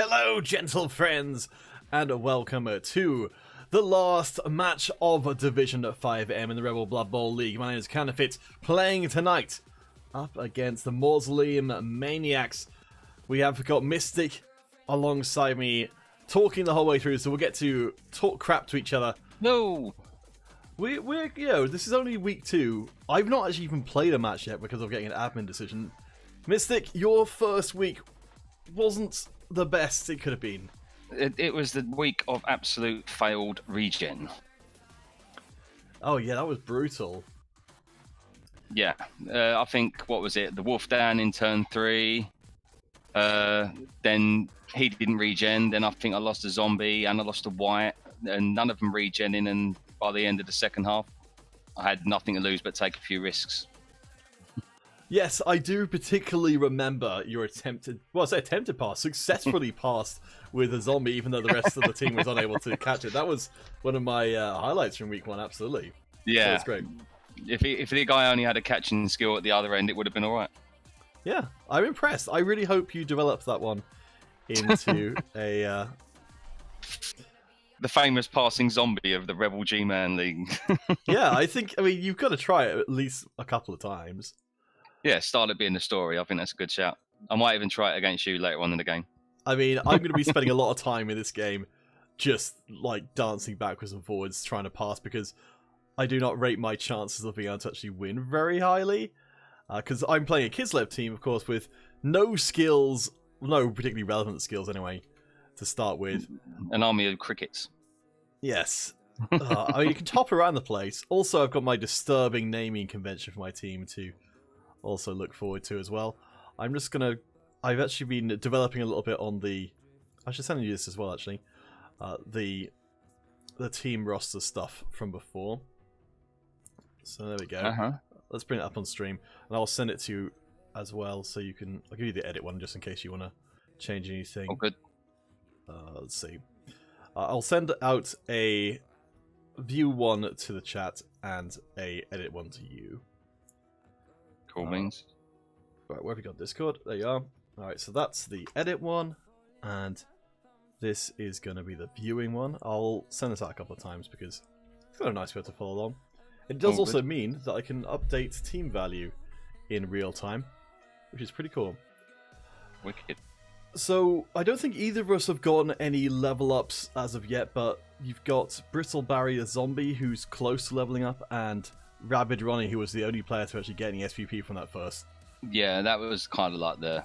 Hello, gentle friends, and welcome to the last match of Division 5M in the Rebel Blood Bowl League. My name is Counterfeit, playing tonight up against the Mausoleum Maniacs. We have got Mystic alongside me, talking the whole way through, so we'll get to talk crap to each other. No! We're this is only week 2. I've not actually even played a match yet because of getting an admin decision. Mystic, your first week wasn't the best it could have been. It was the week of absolute failed regen. Oh yeah, that was brutal. Yeah, I think, what was it? The Wolf down in turn 3. Then he didn't regen. Then I think I lost a zombie and I lost a white. And none of them regenning. And by the end of the second half, I had nothing to lose but take a few risks. Yes, I do particularly remember your attempted pass, successfully passed with a zombie, even though the rest of the team was unable to catch it. That was one of my highlights from week 1, absolutely. Yeah. That's great. If the guy only had a catching skill at the other end, it would have been all right. Yeah, I'm impressed. I really hope you develop that one into a... The famous passing zombie of the Rebel G-Man League. Yeah, I mean, you've got to try it at least a couple of times. Yeah, start it being the story. I think that's a good shout. I might even try it against you later on in the game. I mean, I'm going to be spending a lot of time in this game just, like, dancing backwards and forwards trying to pass because I do not rate my chances of being able to actually win very highly. Because I'm playing a Kislev team, of course, with no skills, no particularly relevant skills anyway, to start with. An army of crickets. Yes. I mean, you can top around the place. Also, I've got my disturbing naming convention for my team to also look forward to as well. I've actually been developing a little bit on the... I should send you this as well, actually. The team roster stuff from before. So there we go. Let's bring it up on stream. And I'll send it to you as well, so you can... I'll give you the edit one, just in case you want to change anything. Oh, good. Let's see. I'll send out a view one to the chat and a edit one to you. Cool means. Right, where have we got Discord? There you are. Alright, so that's the edit one, and this is going to be the viewing one. I'll send this out a couple of times because it's kind of nice to be able to follow along. It does also mean that I can update team value in real time, which is pretty cool. Wicked. So, I don't think either of us have gotten any level ups as of yet, but you've got Brittle Barrier Zombie, who's close to leveling up, and Rabid Ronnie, who was the only player to actually get any SVP from that first. Yeah, that was kind of like the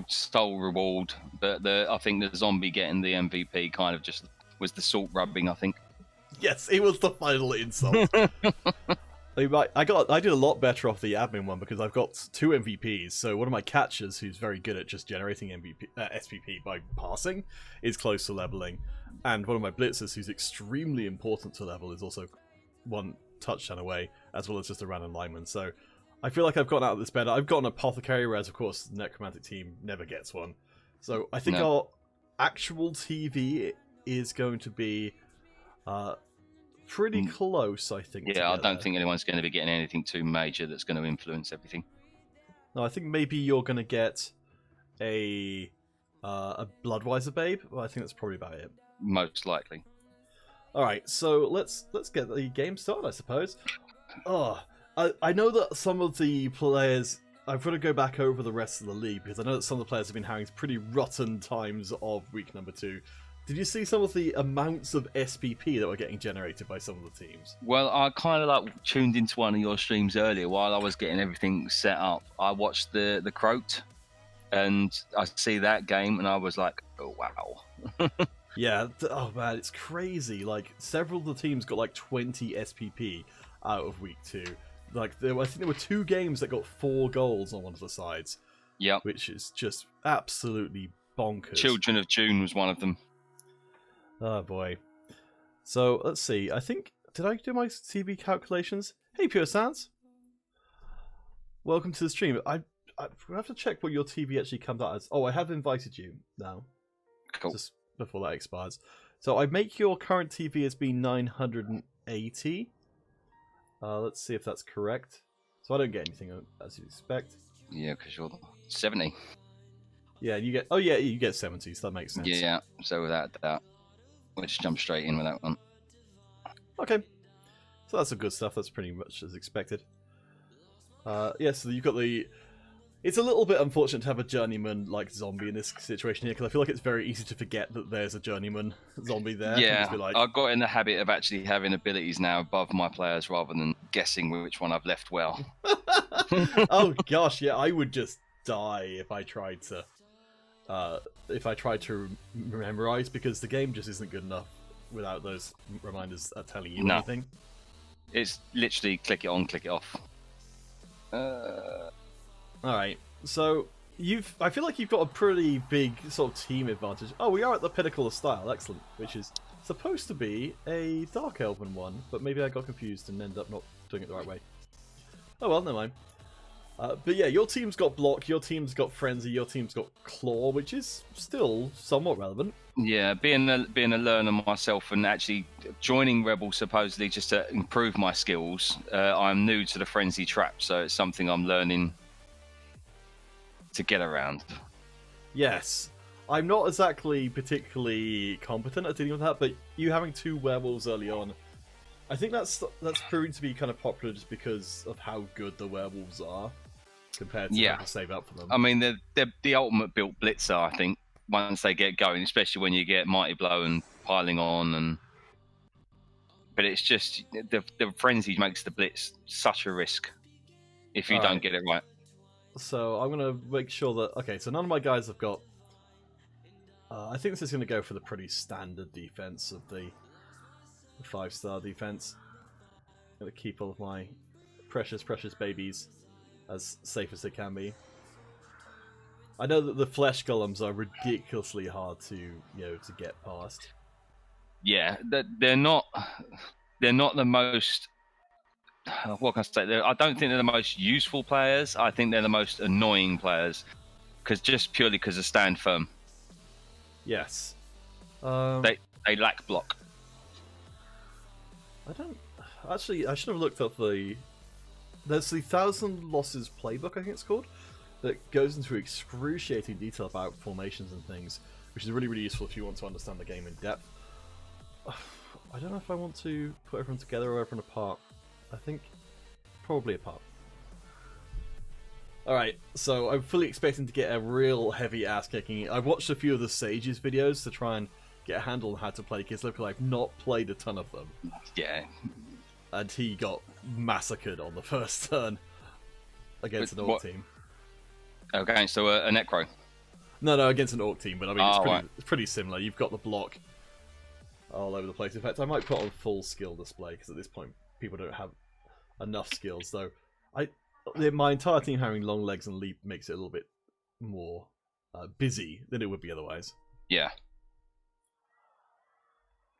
sole reward, but I think the zombie getting the MVP kind of just was the salt rubbing, I think. Yes, it was the final insult. I did a lot better off the admin one because I've got 2 MVPs. So one of my catchers, who's very good at just generating SVP by passing, is close to leveling, and one of my blitzers, who's extremely important to level, is also 1 touchdown away, as well as just a random lineman. So I feel like I've gotten out of this better. I've got an apothecary, whereas of course the Necromantic team never gets one. So I think our actual TV is going to be pretty close, I think. Yeah, I don't think anyone's going to be getting anything too major that's going to influence everything. No, I think maybe you're going to get a Bloodwiser Babe. Well, I think that's probably about it. Most likely. All right, so let's get the game started, I suppose. I know that some of the players... I've got to go back over the rest of the league, because I know that some of the players have been having pretty rotten times of week number 2. Did you see some of the amounts of SPP that were getting generated by some of the teams? Well, I kind of like tuned into one of your streams earlier while I was getting everything set up. I watched the Croaked, and I see that game, and I was like, oh, wow. Yeah, oh man, it's crazy. Like, several of the teams got like 20 SPP out of week 2. Like, I think there were 2 games that got 4 goals on one of the sides. Yep. Which is just absolutely bonkers. Children of June was one of them. Oh boy. So, let's see. I think... Did I do my TV calculations? Hey, Pure Sans. Welcome to the stream. I have to check what your TV actually comes out as. Oh, I have invited you now. Cool. Just before that expires. So, I make your current TV as being 980. Let's see if that's correct. So I don't get anything as you expect. Yeah, because you're 70. Yeah, you get. Oh yeah, you get 70, so that makes sense. Yeah, so without that, we'll just jump straight in with that one. Okay, so that's some good stuff. That's pretty much as expected. Yeah, so you've got the. It's a little bit unfortunate to have a journeyman like zombie in this situation here, because I feel like it's very easy to forget that there's a journeyman zombie there. Yeah, like... I got in the habit of actually having abilities now above my players rather than guessing which one I've left well. Oh gosh, yeah, I would just die if I tried to memorize, because the game just isn't good enough without those reminders telling you anything. It's literally click it on, click it off. Alright, so I feel like you've got a pretty big sort of team advantage. Oh, we are at the pinnacle of style, excellent, which is supposed to be a Dark Elven one, but maybe I got confused and ended up not doing it the right way. Oh well, never mind. But yeah, your team's got Block, your team's got Frenzy, your team's got Claw, which is still somewhat relevant. Yeah, being a learner myself and actually joining Rebel supposedly just to improve my skills, I'm new to the Frenzy trap, so it's something I'm learning to get around. Yes. I'm not exactly particularly competent at dealing with that, but you having 2 werewolves early on, I think that's proving to be kind of popular just because of how good the werewolves are compared to having to save up for them. I mean, they're the ultimate built blitzer, I think, once they get going, especially when you get Mighty Blow and piling on. But it's just, the Frenzy makes the blitz such a risk if you don't get it right. So I'm going to make sure that... Okay, so none of my guys have got... I think this is going to go for the pretty standard defense of the 5-star defense. I'm going to keep all of my precious, precious babies as safe as they can be. I know that the flesh golems are ridiculously hard to get past. Yeah, they're not the most... What can I say? I don't think they're the most useful players. I think they're the most annoying players, purely because they stand firm. Yes. They lack block. I should have looked up there's the 1,000 Losses playbook, I think it's called, that goes into excruciating detail about formations and things, which is really, really useful if you want to understand the game in depth. I don't know if I want to put everyone together or everyone apart. I think probably apart. Alright, so I'm fully expecting to get a real heavy ass kicking. I've watched a few of the Sage's videos to try and get a handle on how to play Kislev, because I've not played a ton of them. Yeah. And he got massacred on the first turn against an Orc team. Okay, so a Necro? No, against an Orc team, but I mean, it's pretty similar. You've got the block all over the place. In fact, I might put on full skill display, because at this point people don't have enough skills, though. My entire team having long legs and leap makes it a little bit more busy than it would be otherwise. Yeah.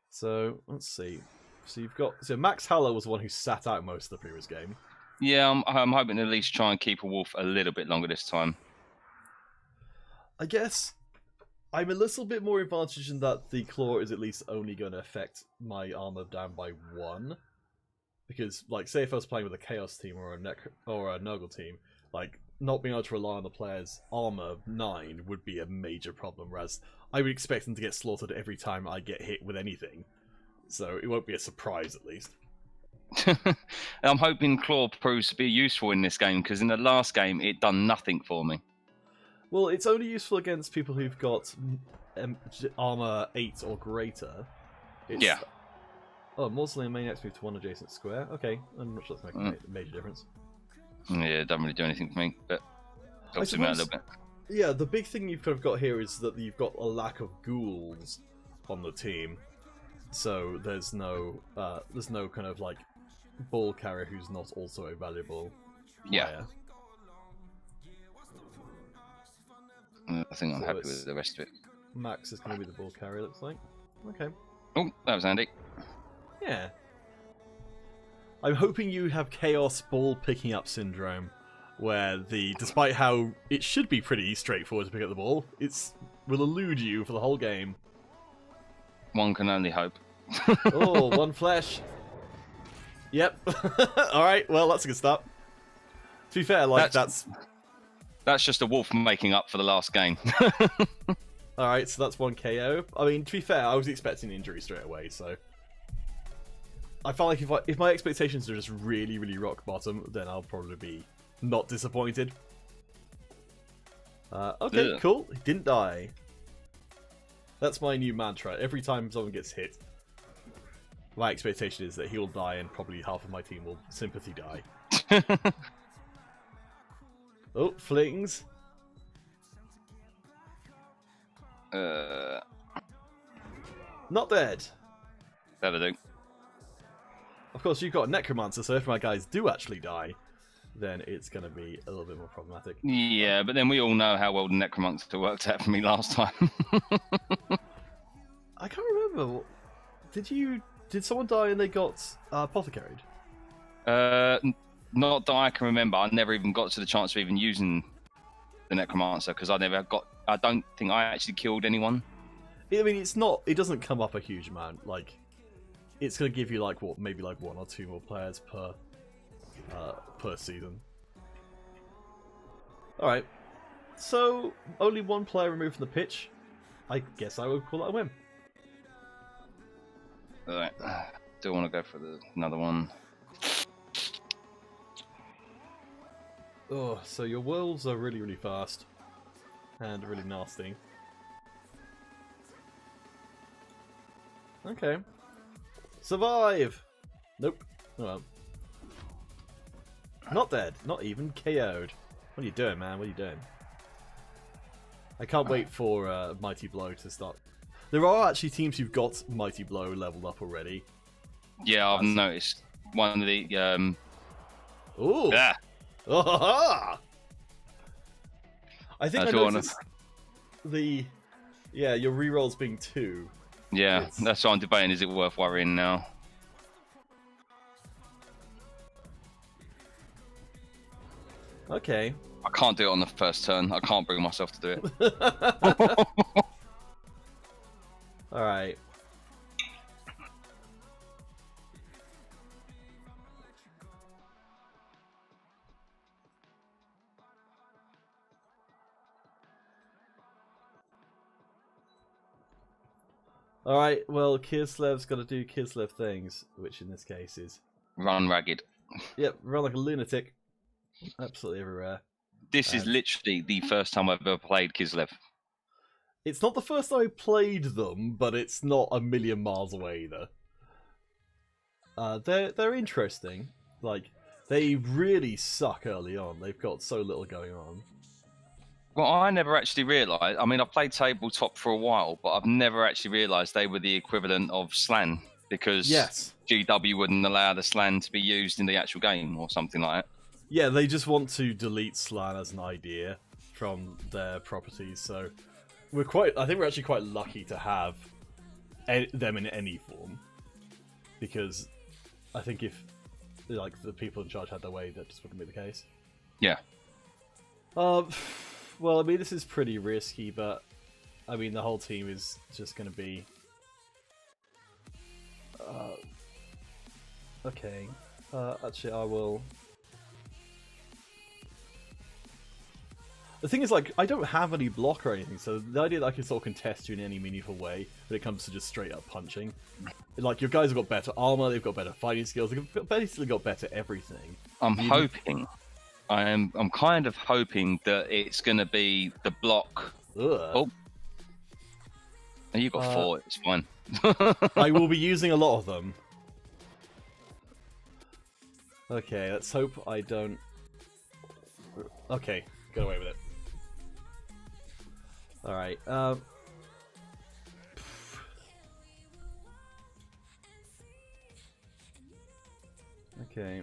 So let's see. So Max Haller was the one who sat out most of the previous game. Yeah, I'm hoping to at least try and keep a wolf a little bit longer this time. I guess I'm a little bit more advantaged in that the claw is at least only going to affect my armor down by 1. Because, like, say if I was playing with a Chaos team or a Nurgle team, like, not being able to rely on the player's armor 9 would be a major problem, whereas I would expect them to get slaughtered every time I get hit with anything. So it won't be a surprise, at least. I'm hoping Claw proves to be useful in this game, because in the last game it done nothing for me. Well, it's only useful against people who've got armor 8 or greater. Yeah. Oh, Mausoleum Maniacs move to 1 adjacent square. Okay, I'm not sure that's making a major difference. Yeah, it doesn't really do anything for me, but helps me out a little bit. Yeah, the big thing you've kind of got here is that you've got a lack of ghouls on the team. So there's no kind of like ball carrier who's not also a valuable player. Yeah. I think I'm happy with the rest of it. Max is going to be the ball carrier, looks like. Okay. Oh, that was handy. Yeah. I'm hoping you have Chaos Ball picking up syndrome, where despite how it should be pretty straightforward to pick up the ball, will elude you for the whole game. One can only hope. Oh, 1 flesh. Yep. Alright, well, that's a good start. To be fair, like, that's That's just a wolf making up for the last game. Alright, so that's 1 KO. I mean, to be fair, I was expecting injury straight away, so... I felt like if my expectations are just really, really rock bottom, then I'll probably be not disappointed. Okay, cool. He didn't die. That's my new mantra. Every time someone gets hit, my expectation is that he'll die and probably half of my team will sympathy die. Oh, flings. Not dead. That'll do. Of course, you've got a Necromancer, so if my guys do actually die, then it's going to be a little bit more problematic. Yeah, but then we all know how well the Necromancer worked out for me last time. I can't remember. Did someone die and they got apothecaried? Not that I can remember. I never even got to the chance of even using the Necromancer because I don't think I actually killed anyone. I mean, it doesn't come up a huge amount. Like, it's going to give you like what, maybe like 1 or 2 more players per season. All right. So only 1 player removed from the pitch. I guess I would call that a win. All right. Do want to go for another one? Oh, so your wolves are really, really fast and really nasty. Okay. Survive! Nope. Oh well. Not dead. Not even KO'd. What are you doing, man? What are you doing? I can't wait for Mighty Blow to start. There are actually teams who've got Mighty Blow leveled up already. Yeah, I've noticed. One of the... Ooh! Yeah. Oh, I think I noticed the... Yeah, your rerolls being 2. Yeah, that's what I'm debating. Is it worth worrying now? Okay. I can't do it on the first turn. I can't bring myself to do it. Alright. Alright, well, Kislev's got to do Kislev things, which in this case is... Run ragged. Yep, run like a lunatic. Absolutely everywhere. This is literally the first time I've ever played Kislev. It's not the first time I played them, but it's not a million miles away either. They're interesting. Like, they really suck early on. They've got so little going on. Well, I never actually realised. I mean, I've played tabletop for a while, but I've never actually realised they were the equivalent of Slan because GW wouldn't allow the Slan to be used in the actual game or something like that. Yeah, they just want to delete Slan as an idea from their properties. So I think we're actually quite lucky to have them in any form, because I think if like the people in charge had their way, that just wouldn't be the case. Yeah. Well, I mean, this is pretty risky, but I mean, the whole team is just going to be... Okay. Actually, I will... The thing is, like, I don't have any block or anything, so the idea that I can sort of contest you in any meaningful way when it comes to just straight up punching... Like, your guys have got better armor, they've got better fighting skills, they've basically got better everything. I'm kind of hoping that it's going to be the block. Ugh. Oh, you got 4. It's fine. I will be using a lot of them. Okay, let's hope I don't... Okay, get away with it. Alright, Okay.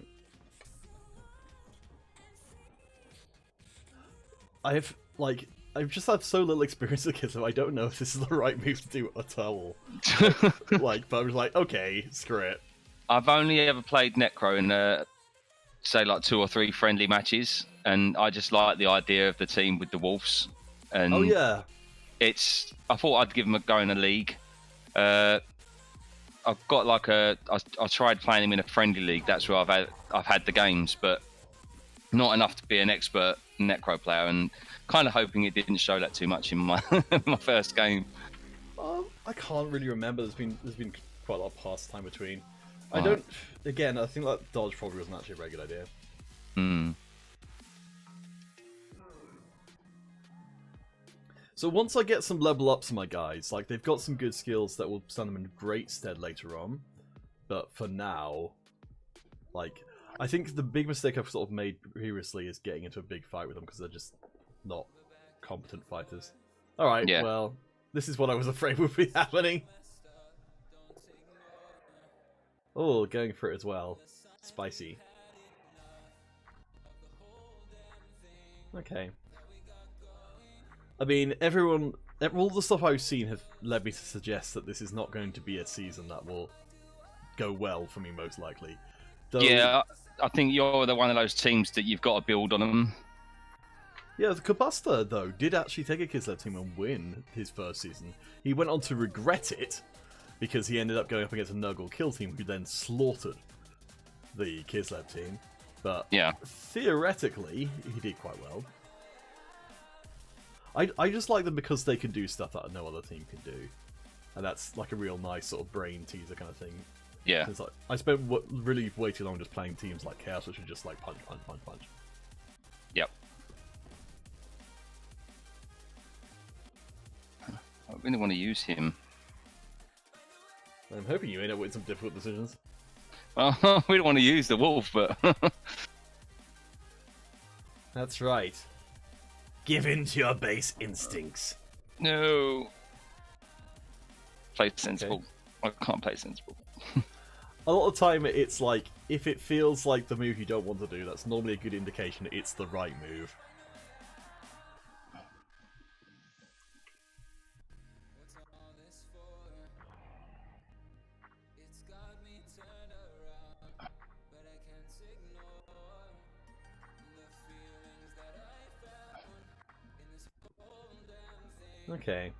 I've just had so little experience with Kislev, I don't know if this is the right move to do at all. But I was like, okay, screw it. I've only ever played Necro in, say, like 2 or 3 friendly matches, and I just like the idea of the team with the Wolves. And oh yeah. I thought I'd give them a go in a league. I've got like I tried playing him in a friendly league. That's where I've had the games, but not enough to be an expert Necro player, and kind of hoping it didn't show that too much in my my first game. I can't really remember. There's been quite a lot of past time between. I Right. think that dodge probably wasn't actually a very good idea. Hmm. So once I get some level ups to my guys, like they've got some good skills that will stand them in great stead later on. But for now, like, I think the big mistake I've sort of made previously is getting into a big fight with them because they're just not competent fighters. Alright, Yeah. well, this is what I was afraid would be happening. Oh, going for it as well. Spicy. Okay. I mean, all the stuff I've seen have led me to suggest that this is not going to be a season that will go well for me, most likely. Though, Yeah, I think you're the one of those teams that you've got to build on them. Yeah, the Kabuster, though, did actually take a Kislev team and win his first season. He went on to regret it, because he ended up going up against a Nurgle kill team who then slaughtered the Kislev team. But Yeah. theoretically, he did quite well. I just like them because they can do stuff that no other team can do. And that's like a real nice sort of brain teaser kind of thing. Yeah. It's like, I spent really way too long just playing teams like Chaos, which are just like punch, punch, punch, punch. Yep. I really want to use him. I'm hoping you end up with some difficult decisions. Well, we don't want to use the wolf, but That's right. Give in to your base instincts. no. Play sensible. I can't play sensible. A lot of the time, it's like, if it feels like the move you don't want to do, that's normally a good indication it's the right move. Okay.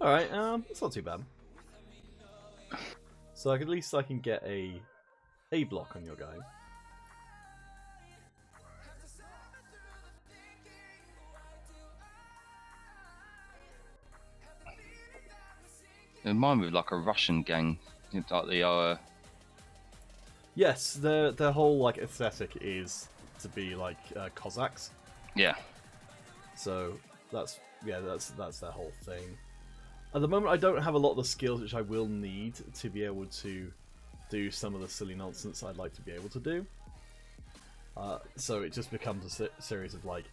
Alright, it's not too bad. So at least I can get a block on your guy. It reminded me of like a Russian gang, like the Yes, their whole like aesthetic is to be like Cossacks. yeah. So that's their whole thing. At the moment, I don't have a lot of the skills which I will need to be able to do some of the silly nonsense I'd like to be able to do. So it just becomes a series of like,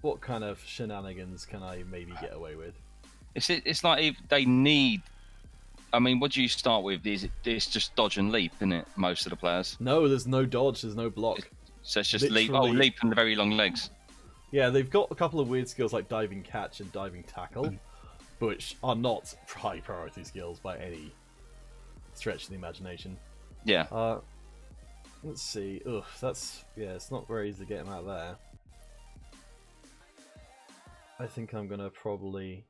what kind of shenanigans can I maybe get away with? It's like if they need. I mean, what do you start with? It's just dodge and leap, isn't it? Most of the players. No, there's no dodge, there's no block. So it's just leap. Oh, Literally- leap and the very long legs. Yeah, they've got a couple of weird skills like diving catch and diving tackle, which are not high priority skills by any stretch of the imagination. Yeah. Let's see. Ugh, it's not very easy to get him out of there. I think I'm gonna probably.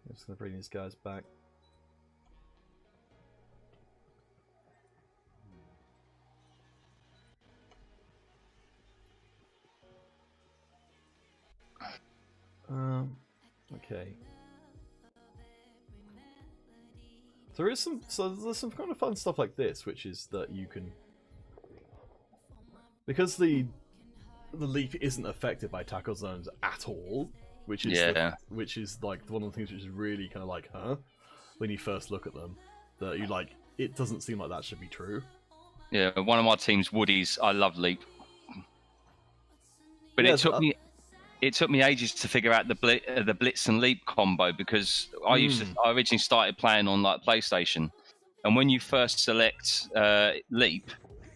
I'm just gonna bring these guys back. Okay. There's some kind of fun stuff like this, which is that you can, because the leap isn't affected by tackle zones at all, which is which is like one of the things which is really kind of like, huh, when you first look at them, that you like, it doesn't seem like that should be true. Yeah. One of my team's Woodies. I love leap, but Yeah, it took me ages to figure out the blitz and leap combo, because I originally started playing on like PlayStation, and when you first select leap,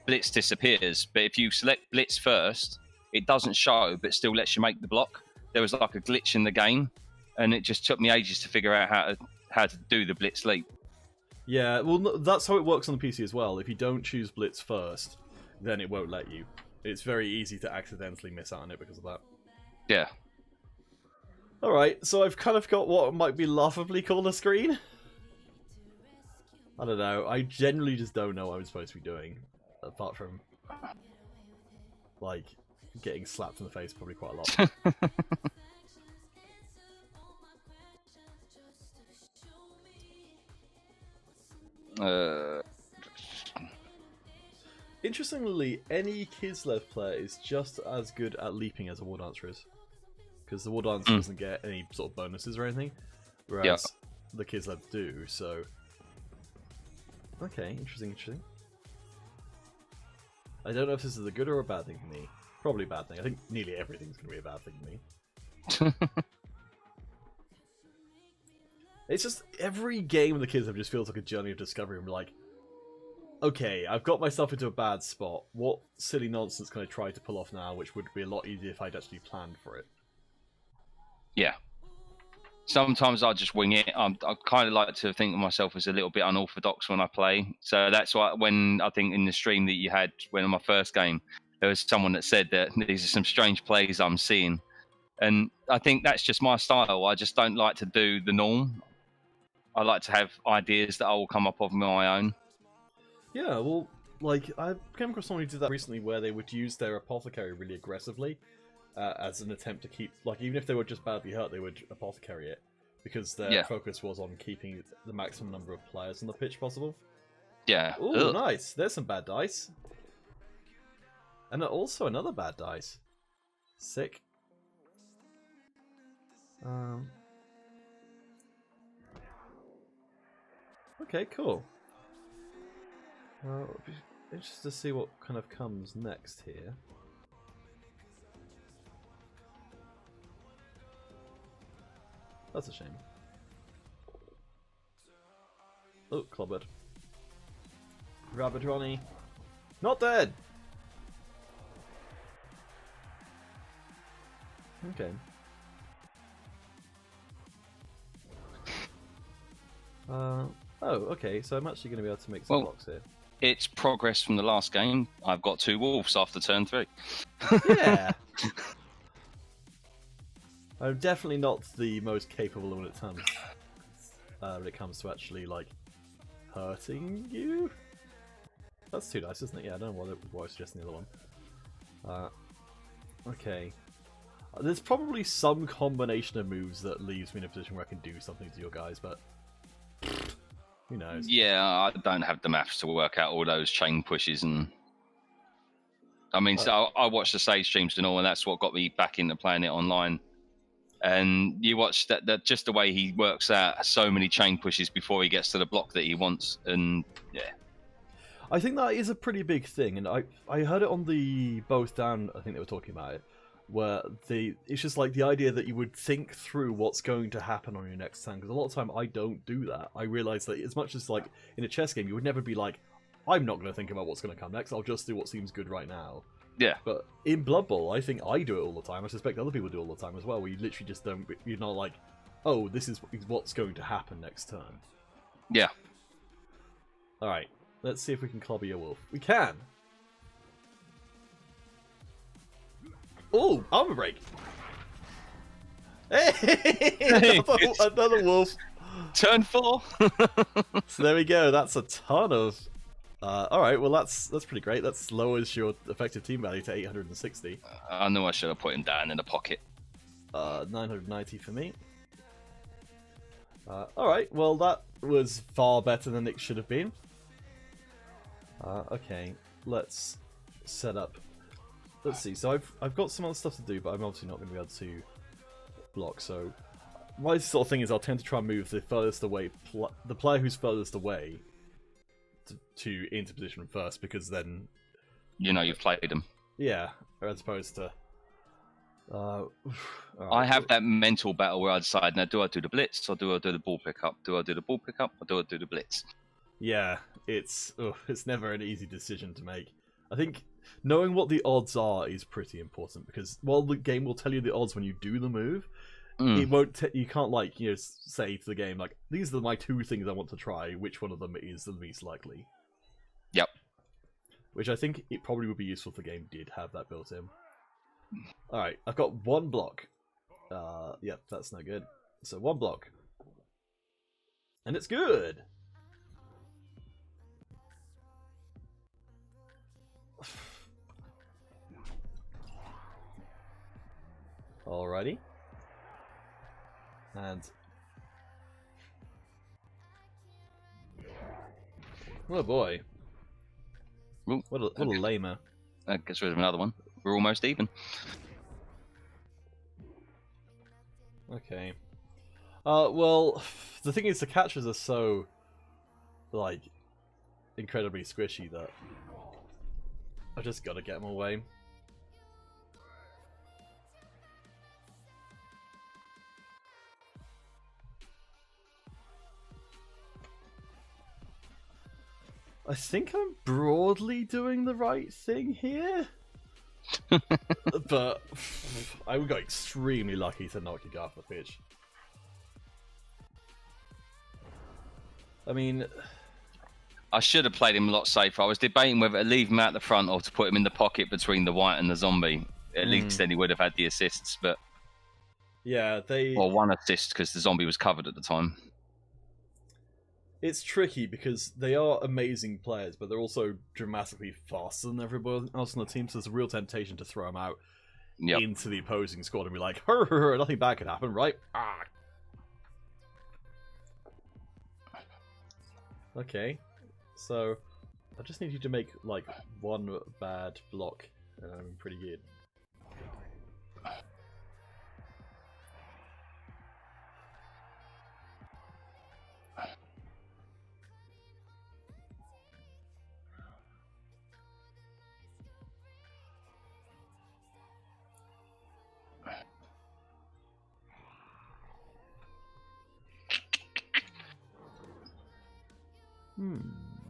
blitz disappears. But if you select blitz first, it doesn't show, but still lets you make the block. There was like a glitch in the game, and it just took me ages to figure out how to do the blitz leap. Yeah, well, that's how it works on the PC as well. If you don't choose blitz first, then it won't let you. It's very easy to accidentally miss out on it because of that. Yeah. Alright, so I've kind of got what might be laughably called a screen. I don't know. I generally just don't know what I'm supposed to be doing. Apart from, like, getting slapped in the face probably quite a lot. Interestingly, any Kislev player is just as good at leaping as a War Dancer is. Because the War Dancer doesn't get any sort of bonuses or anything, whereas the Kislev do, so... Okay, interesting. I don't know if this is a good or a bad thing for me. Probably a bad thing. I think nearly everything's going to be a bad thing for me. It's just, every game of the Kislev just feels like a journey of discovery. I'm like, okay, I've got myself into a bad spot. What silly nonsense can I try to pull off now, which would be a lot easier if I'd actually planned for it? Yeah. Sometimes I just wing it. I kind of like to think of myself as a little bit unorthodox when I play. So that's why when I think in the stream that you had when on my first game, there was someone that said that these are some strange plays I'm seeing. And I think that's just my style. I just don't like to do the norm. I like to have ideas that I will come up with my own. Yeah, well, like, I came across someone who did that recently where they would use their apothecary really aggressively. As an attempt to keep, like, even if they were just badly hurt, they would apothecary it, because their focus was on keeping the maximum number of players on the pitch possible. Yeah. Ooh, nice. There's some bad dice. And also another bad dice. Sick. Okay, cool. It'll be interesting to see what kind of comes next here. That's a shame. Oh, clobbered. Rabbit Ronnie. Not dead! Okay. Oh, okay, so I'm actually going to be able to make some blocks here. It's progress from the last game. I've got 2 wolves after turn 3. Yeah! I'm definitely not the most capable when it comes to actually, like, hurting you. That's 2 dice, isn't it? Yeah, I don't know why I was suggesting the other one. Okay. There's probably some combination of moves that leaves me in a position where I can do something to your guys, but who knows? Yeah, I don't have the maths to work out all those chain pushes and... I mean, so I watched the stage streams and all, and that's what got me back into playing it online. And you watch that just the way he works out so many chain pushes before he gets to the block that he wants, and yeah. I think that is a pretty big thing, and I heard it on the Both Down, I think they were talking about it, where it's just like the idea that you would think through what's going to happen on your next turn, because a lot of the time I don't do that. I realise that as much as like in a chess game, you would never be like, I'm not going to think about what's going to come next, I'll just do what seems good right now. Yeah. But in Blood Bowl, I think I do it all the time. I suspect other people do it all the time as well, where you literally just don't... You're not like, oh, this is what's going to happen next turn. Yeah. Alright, let's see if we can clobber your wolf. We can! Oh, armor break! Hey! Another wolf! Turn 4! So there we go, that's a ton of... Alright, well that's pretty great. That lowers your effective team value to 860. I know I should have put him down in the pocket. 990 for me. Alright, well that was far better than it should have been. Okay, let's set up... Let's see, so I've got some other stuff to do, but I'm obviously not going to be able to block, so... My sort of thing is I'll tend to try and move the furthest away... the player who's furthest away into position first, because then... You know you've played them. Yeah, as opposed to... right. I have that mental battle where I decide, now do I do the blitz, or do I do the ball pickup? Do I do the ball pickup, or do I do the blitz? Yeah, it's never an easy decision to make. I think knowing what the odds are is pretty important, because while the game will tell you the odds when you do the move, it won't. You can't say to the game like, these are my 2 things I want to try. Which one of them is the least likely? Yep. Which I think it probably would be useful if the game did have that built in. All right, I've got 1 block. Yep, that's no good. So 1 block. And it's good! Alrighty. And... oh boy. Ooh, what a lamer. That gets rid of another one. We're almost even. Okay. Well, the thing is, the catchers are so, like, incredibly squishy that I've just got to get them away. I think I'm broadly doing the right thing here. But I got extremely lucky to not kick off the pitch. I mean, I should have played him a lot safer. I was debating whether to leave him out the front or to put him in the pocket between the white and the zombie. At least then he would have had the assists, but yeah, or 1 assist because the zombie was covered at the time. It's tricky because they are amazing players, but they're also dramatically faster than everybody else on the team, so there's a real temptation to throw them out into the opposing squad and be like, nothing bad could happen, right? Ah. Okay, so I just need you to make, like, 1 bad block, and I'm pretty good.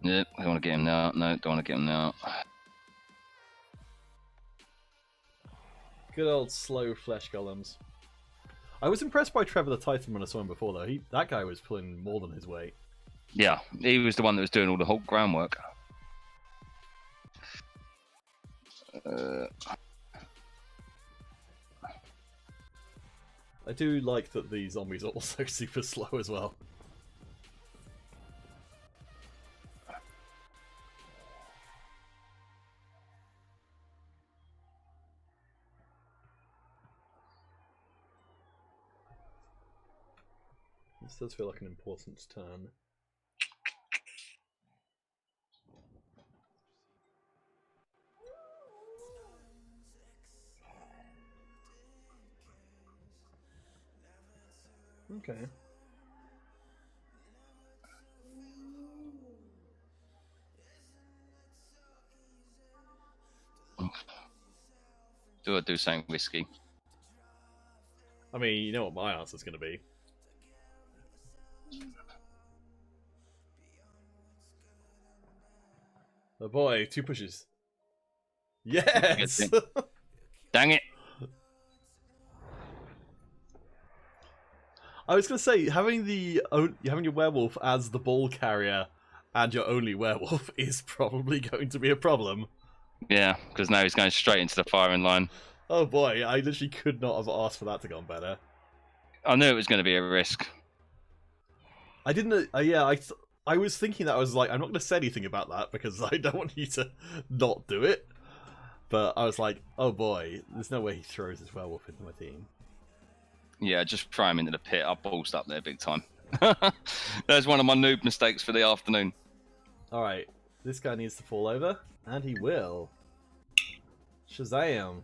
Yep, I don't want to get him now. No, don't want to get him now. Good old slow flesh golems. I was impressed by Trevor the Titan when I saw him before, though. That guy was pulling more than his weight. Yeah, he was the one that was doing all the whole groundwork. I do like that the zombies are also super slow as well. This does feel like an important turn. Okay. Do I do something risky? I mean, you know what my answer's going to be. Oh boy, 2 pushes. Yes! Dang it! I was going to say, having your werewolf as the ball carrier and your only werewolf is probably going to be a problem. Yeah, because now he's going straight into the firing line. Oh boy, I literally could not have asked for that to go better. I knew it was going to be a risk. I didn't. Yeah, I was thinking that. I was like, I'm not going to say anything about that because I don't want you to not do it. But I was like, oh boy, there's no way he throws his werewolf into my team. Yeah, just throw him into the pit. I ballsed up there big time. There's one of my noob mistakes for the afternoon. Alright, this guy needs to fall over, and he will. Shazam.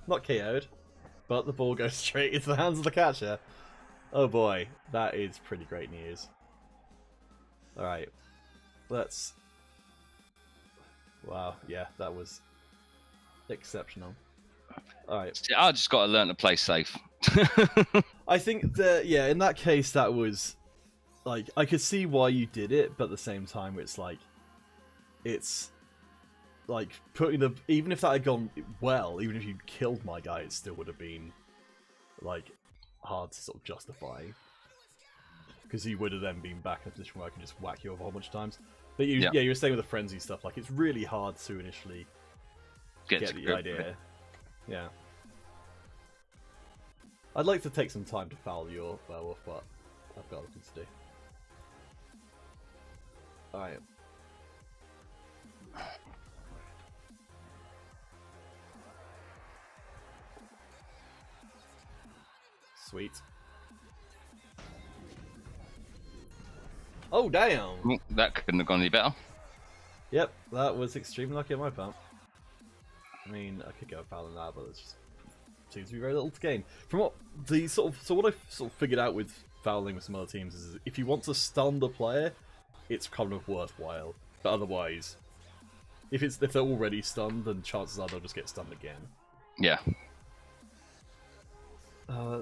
Not KO'd, but the ball goes straight into the hands of the catcher. Oh boy, that is pretty great news. Alright, let's... Wow, yeah, that was exceptional. Alright. I just got to learn to play safe. I think that, yeah, in that case, that was, like, I could see why you did it, but at the same time, it's like, putting the, even if that had gone well, even if you killed my guy, it still would have been, like, hard to sort of justify. Because you would have then been back in a position where I could just whack you over a whole bunch of times. But you were staying with the frenzy stuff, like, it's really hard to initially get the idea. Yeah. I'd like to take some time to foul your werewolf, but I've got other things to do. Alright. Sweet. Oh, damn! That couldn't have gone any better. Yep, that was extremely lucky on my part. I mean, I could go foul in that, but it just seems to be very little to gain. From what the what I've sort of figured out with fouling with some other teams is if you want to stun the player, it's kind of worthwhile. But otherwise, if they're already stunned, then chances are they'll just get stunned again. Yeah.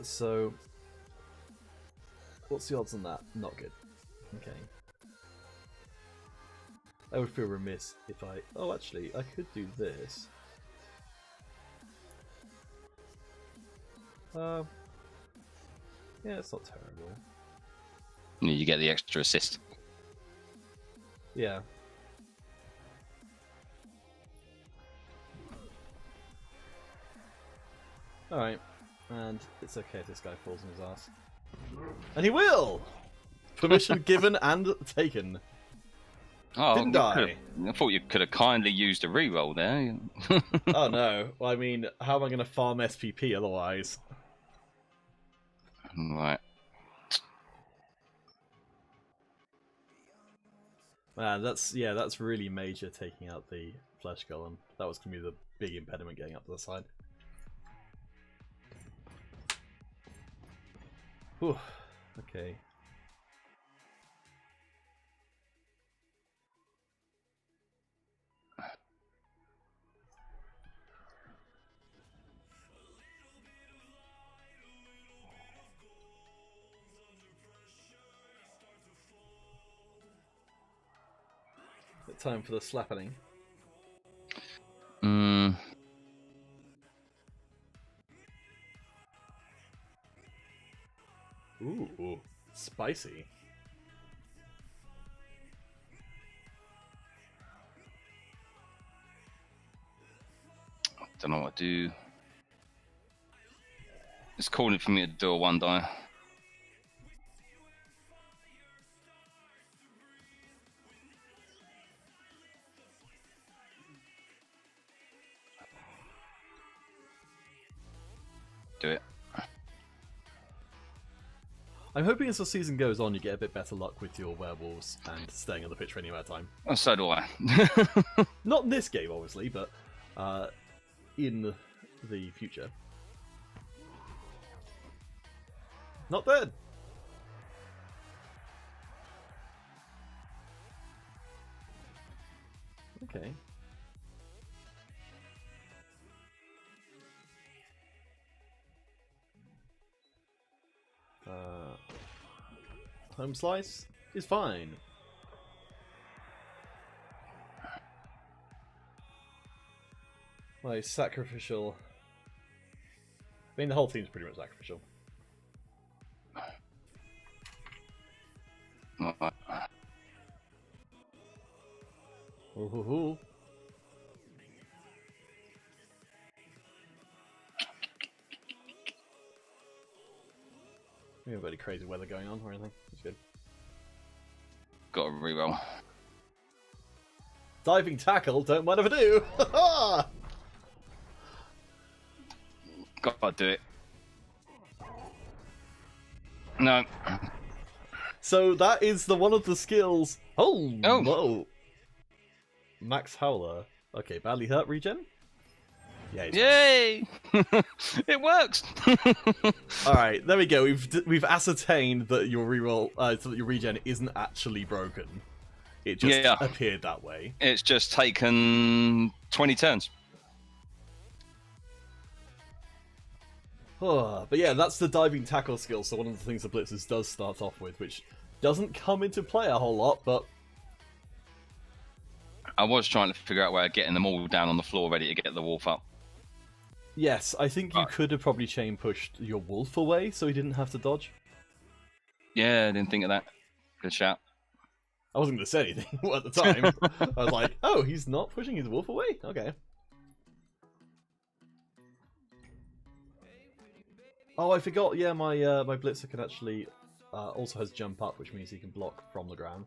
So what's the odds on that? Not good. Okay. I would feel remiss if I... Oh, actually, I could do this. Yeah, it's not terrible. You get the extra assist. Yeah. Alright. And it's okay if this guy falls on his ass. And he will! Permission given and taken. Oh, Didn't die. I thought you could have kindly used a reroll there. Oh no. Well, I mean, how am I going to farm SPP otherwise? Right. Man, that's really major taking out the flesh golem. That was going to be the big impediment getting up to the side. Whew. Okay. Time for the slappening. Ooh, spicy. Don't know what to do. It's calling for me to do a 1 die. Do it. I'm hoping as the season goes on, you get a bit better luck with your werewolves and staying on the pitch for any amount of time. Oh, so do I. Not in this game, obviously, but in the future. Not dead. Okay. Home slice is fine. My sacrificial... I mean, the whole team's pretty much sacrificial. Ooh. We haven't got any crazy weather going on or anything. That's good. Got a reroll. Diving tackle, don't mind if I do! Gotta do it. No. So that is one of the skills. Oh! Whoa! Max Howler. Okay, badly hurt regen? Yeah, yay! It works! Alright, there we go. We've ascertained that your reroll, so that your regen isn't actually broken. It just appeared that way. It's just taken 20 turns. But yeah, that's the diving tackle skill, so one of the things the Blitzers does start off with, which doesn't come into play a whole lot, but... I was trying to figure out a way of getting them all down on the floor ready to get the wolf up. Yes, I think you could have probably chain pushed your wolf away so he didn't have to dodge. Yeah, I didn't think of that. Good shout. I wasn't going to say anything at the time. I was like, oh, he's not pushing his wolf away? Okay. Oh, I forgot. Yeah, my my blitzer can actually also has jump up, which means he can block from the ground.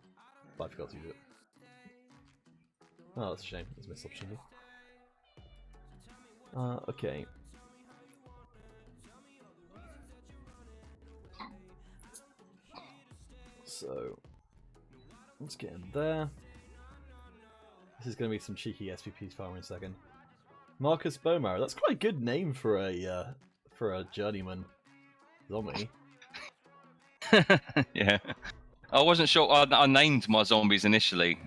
But I forgot to use it. Oh, that's a shame. That's a missed opportunity. Okay. So let's get in there. This is going to be some cheeky SPP fire in a second. Marcus Bowmarrow. That's quite a good name for a journeyman zombie. Yeah. I wasn't sure. I named my zombies initially,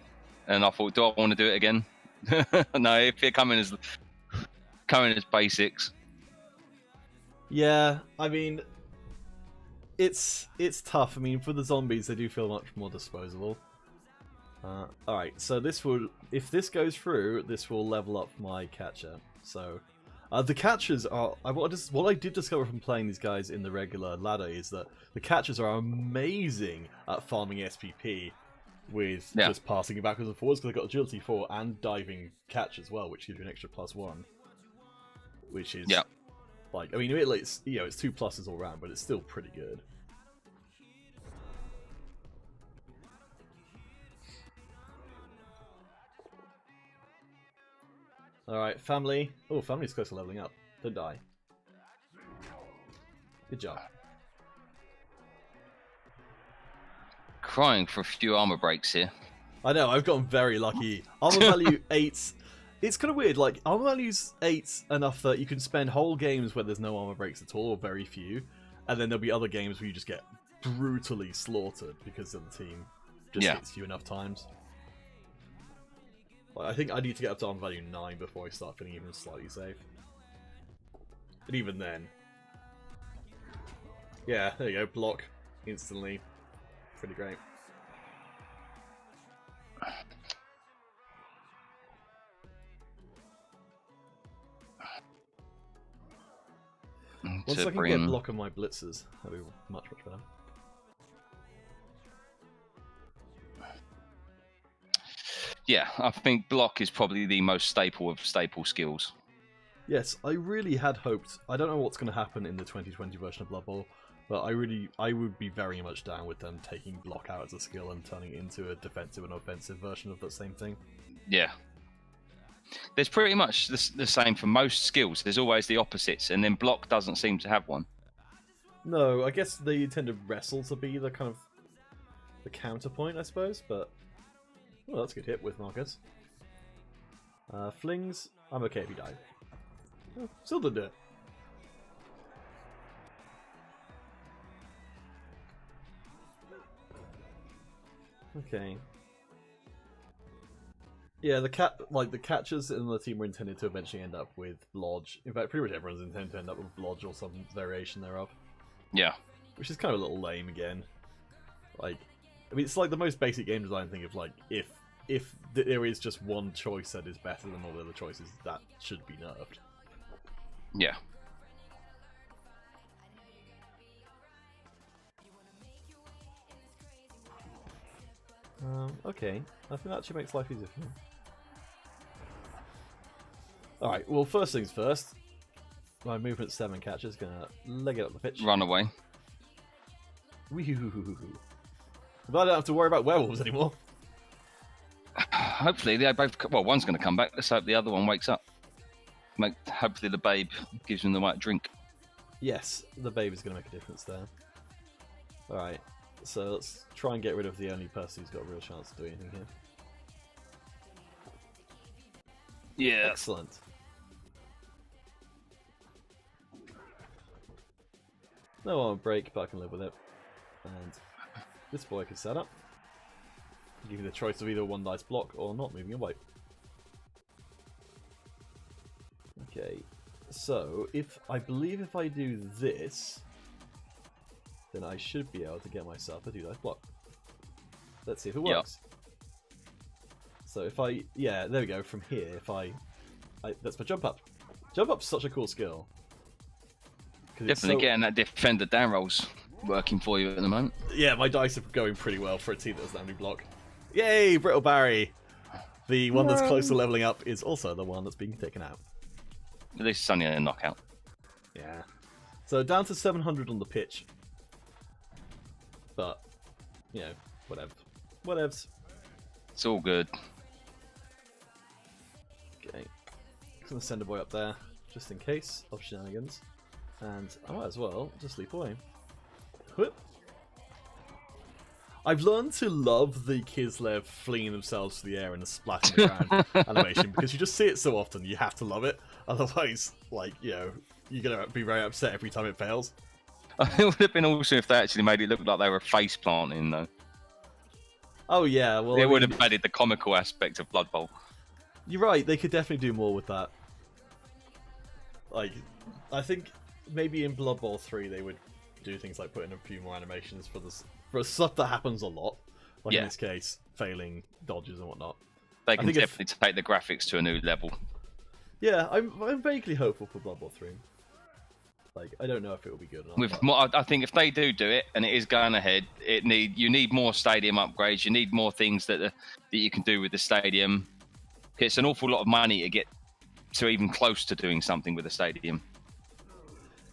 and I thought, do I want to do it again? No, if they're coming as basics. Yeah, I mean, it's tough. I mean, for the zombies, they do feel much more disposable. All right, so if this goes through, this will level up my catcher. So the catchers are what I did discover from playing these guys in the regular ladder is that the catchers are amazing at farming SPP with just passing it backwards and forwards, because they've got agility 4 and diving catch as well, which gives you an extra +1, which is like, I mean, it's, you know, it's 2 pluses all around, but it's still pretty good. Alright, family. Oh, family's close to leveling up. Don't die. Good job. Crying for a few armor breaks here. I know, I've gotten very lucky. Armor value 8. It's kind of weird, like, armor value's 8 enough that you can spend whole games where there's no armor breaks at all, or very few, and then there'll be other games where you just get brutally slaughtered because the team just hits you enough times. Like, I think I need to get up to armor value 9 before I start feeling even slightly safe. And even then... Yeah, there you go, block instantly. Pretty great. Once I can get block on my blitzers, that'll be much, much better. Yeah, I think block is probably the most staple of staple skills. Yes, I really had hoped. I don't know what's going to happen in the 2020 version of Blood Bowl, but I would be very much down with them taking block out as a skill and turning it into a defensive and offensive version of that same thing. Yeah. There's pretty much the same for most skills. There's always the opposites, and then block doesn't seem to have one. No, I guess they tend to wrestle to be the kind of the counterpoint, I suppose, but... Oh, that's a good hit with Marcus. Flings, I'm okay if you die. Oh, still didn't do it. Okay. Yeah, the catchers in the team were intended to eventually end up with Lodge. In fact, pretty much everyone's intended to end up with Lodge or some variation thereof. Yeah. Which is kind of a little lame again. Like, I mean, it's like the most basic game design thing of like, if there is just one choice that is better than all the other choices, that should be nerfed. Yeah. Okay. I think that actually makes life easier for me. Alright, well, first things first. My movement 7 catcher is gonna leg it up the pitch. Run away. Wee-hoo-hoo-hoo-hoo. But I don't have to worry about werewolves anymore. Hopefully, they both. Well, one's going to come back. Let's hope the other one wakes up. Hopefully, the babe gives him the right drink. Yes, the babe is going to make a difference there. Alright, so let's try and get rid of the only person who's got a real chance to do anything here. Yeah. Excellent. No armor break, but I can live with it. And this boy can set up. Give you the choice of either one dice block or not moving away. Okay, so I believe if I do this, then I should be able to get myself a 2-dice block. Let's see if it works. So if yeah, there we go. From here, that's my jump up. Jump up's such a cool skill. Definitely getting that defender down rolls working for you at the moment. Yeah, my dice are going pretty well for a team that doesn't have any block. Yay, Brittle Barry! The one that's close to leveling up is also the one that's being taken out. At least it's only a knockout. Yeah. So down to 700 on the pitch. But, you know, whatever. Whatevs. It's all good. Okay. I'm going to send a boy up there, just in case of shenanigans. And I might as well just leap away. Whoop. I've learned to love the Kislev flinging themselves to the air and the splashing the ground animation, because you just see it so often, you have to love it. Otherwise, like, you know, you're going to be very upset every time it fails. It would have been awesome if they actually made it look like they were face planting, though. Oh, yeah. Well, it would have added the comical aspect of Blood Bowl. You're right, they could definitely do more with that. Like, I think maybe in Blood Bowl 3 they would do things like put in a few more animations for stuff that happens a lot. Like in this case, failing dodges and whatnot. They can definitely take the graphics to a new level. Yeah, I'm vaguely hopeful for Blood Bowl 3. Like, I don't know if it will be good or not. I think if they do it, and it is going ahead, you need more stadium upgrades. You need more things that you can do with the stadium. It's an awful lot of money to get to even close to doing something with the stadium.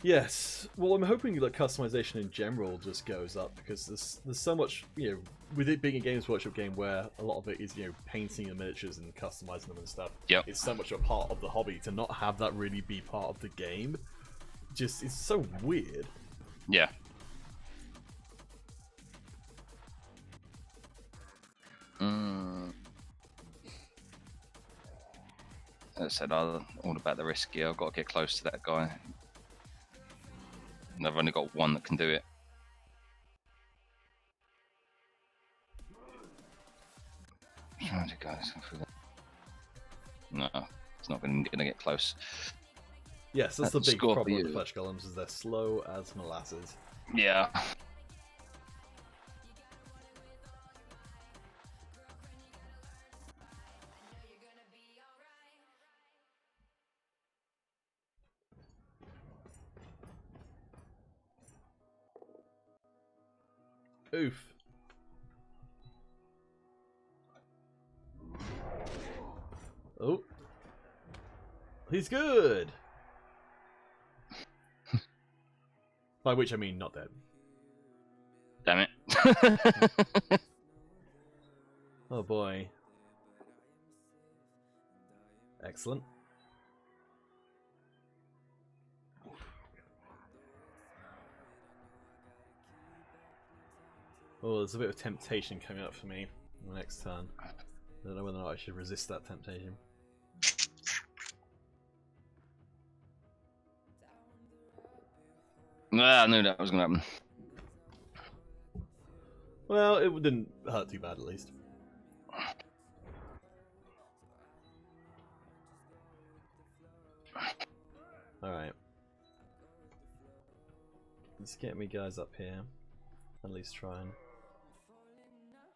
Yes. Well, I'm hoping that customization in general just goes up, because there's so much, you know, with it being a Games Workshop game where a lot of it is, you know, painting the miniatures and customizing them and stuff. Yep. It's so much a part of the hobby. To not have that really be part of the game, just it's so weird. Yeah. As I said, all about the risk here. I've got to get close to that guy. And I've only got one that can do it. Trying to go through that. No, it's not going to get close. Yes, that's the big problem with the flesh golems, is they're slow as molasses. Yeah. Oof. Oh. He's good! By which I mean not dead. Damn it. Oh boy. Excellent. Oh, there's a bit of temptation coming up for me the next turn. I don't know whether or not I should resist that temptation. I knew that was going to happen. Well, it didn't hurt too bad, at least. Alright. Let's get me guys up here. At least try and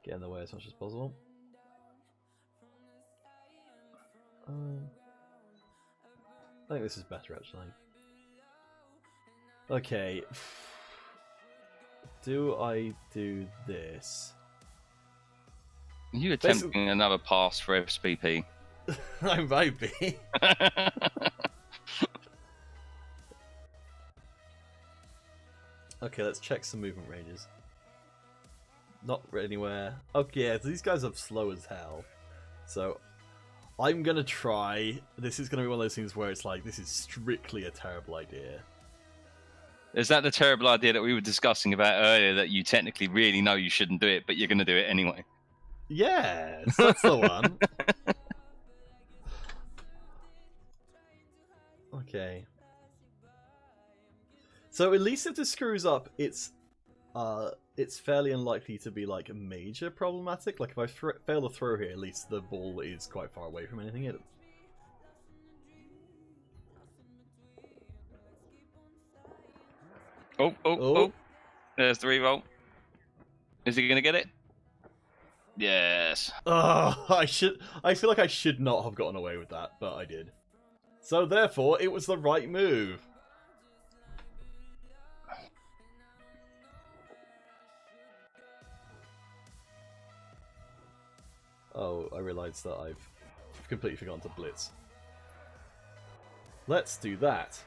get in the way as much as possible. I think this is better, actually. Okay. Do I do this? Are you attempting another pass for SPP? I might be. Okay, let's check some movement ranges. Not anywhere. Okay, yeah, these guys are slow as hell. So, I'm gonna try. This is gonna be one of those things where it's like, this is strictly a terrible idea. Is that the terrible idea that we were discussing about earlier, that you technically really know you shouldn't do it, but you're gonna do it anyway? Yes, that's the one. Okay. So at least if this screws up, it's fairly unlikely to be like a major problematic. Like if I fail to throw here, at least the ball is quite far away from anything. Oh. There's the revolt. Is he gonna get it? Yes. Oh, I feel like I should not have gotten away with that, but I did. So therefore, it was the right move. Oh, I realised that I've completely forgotten to blitz. Let's do that.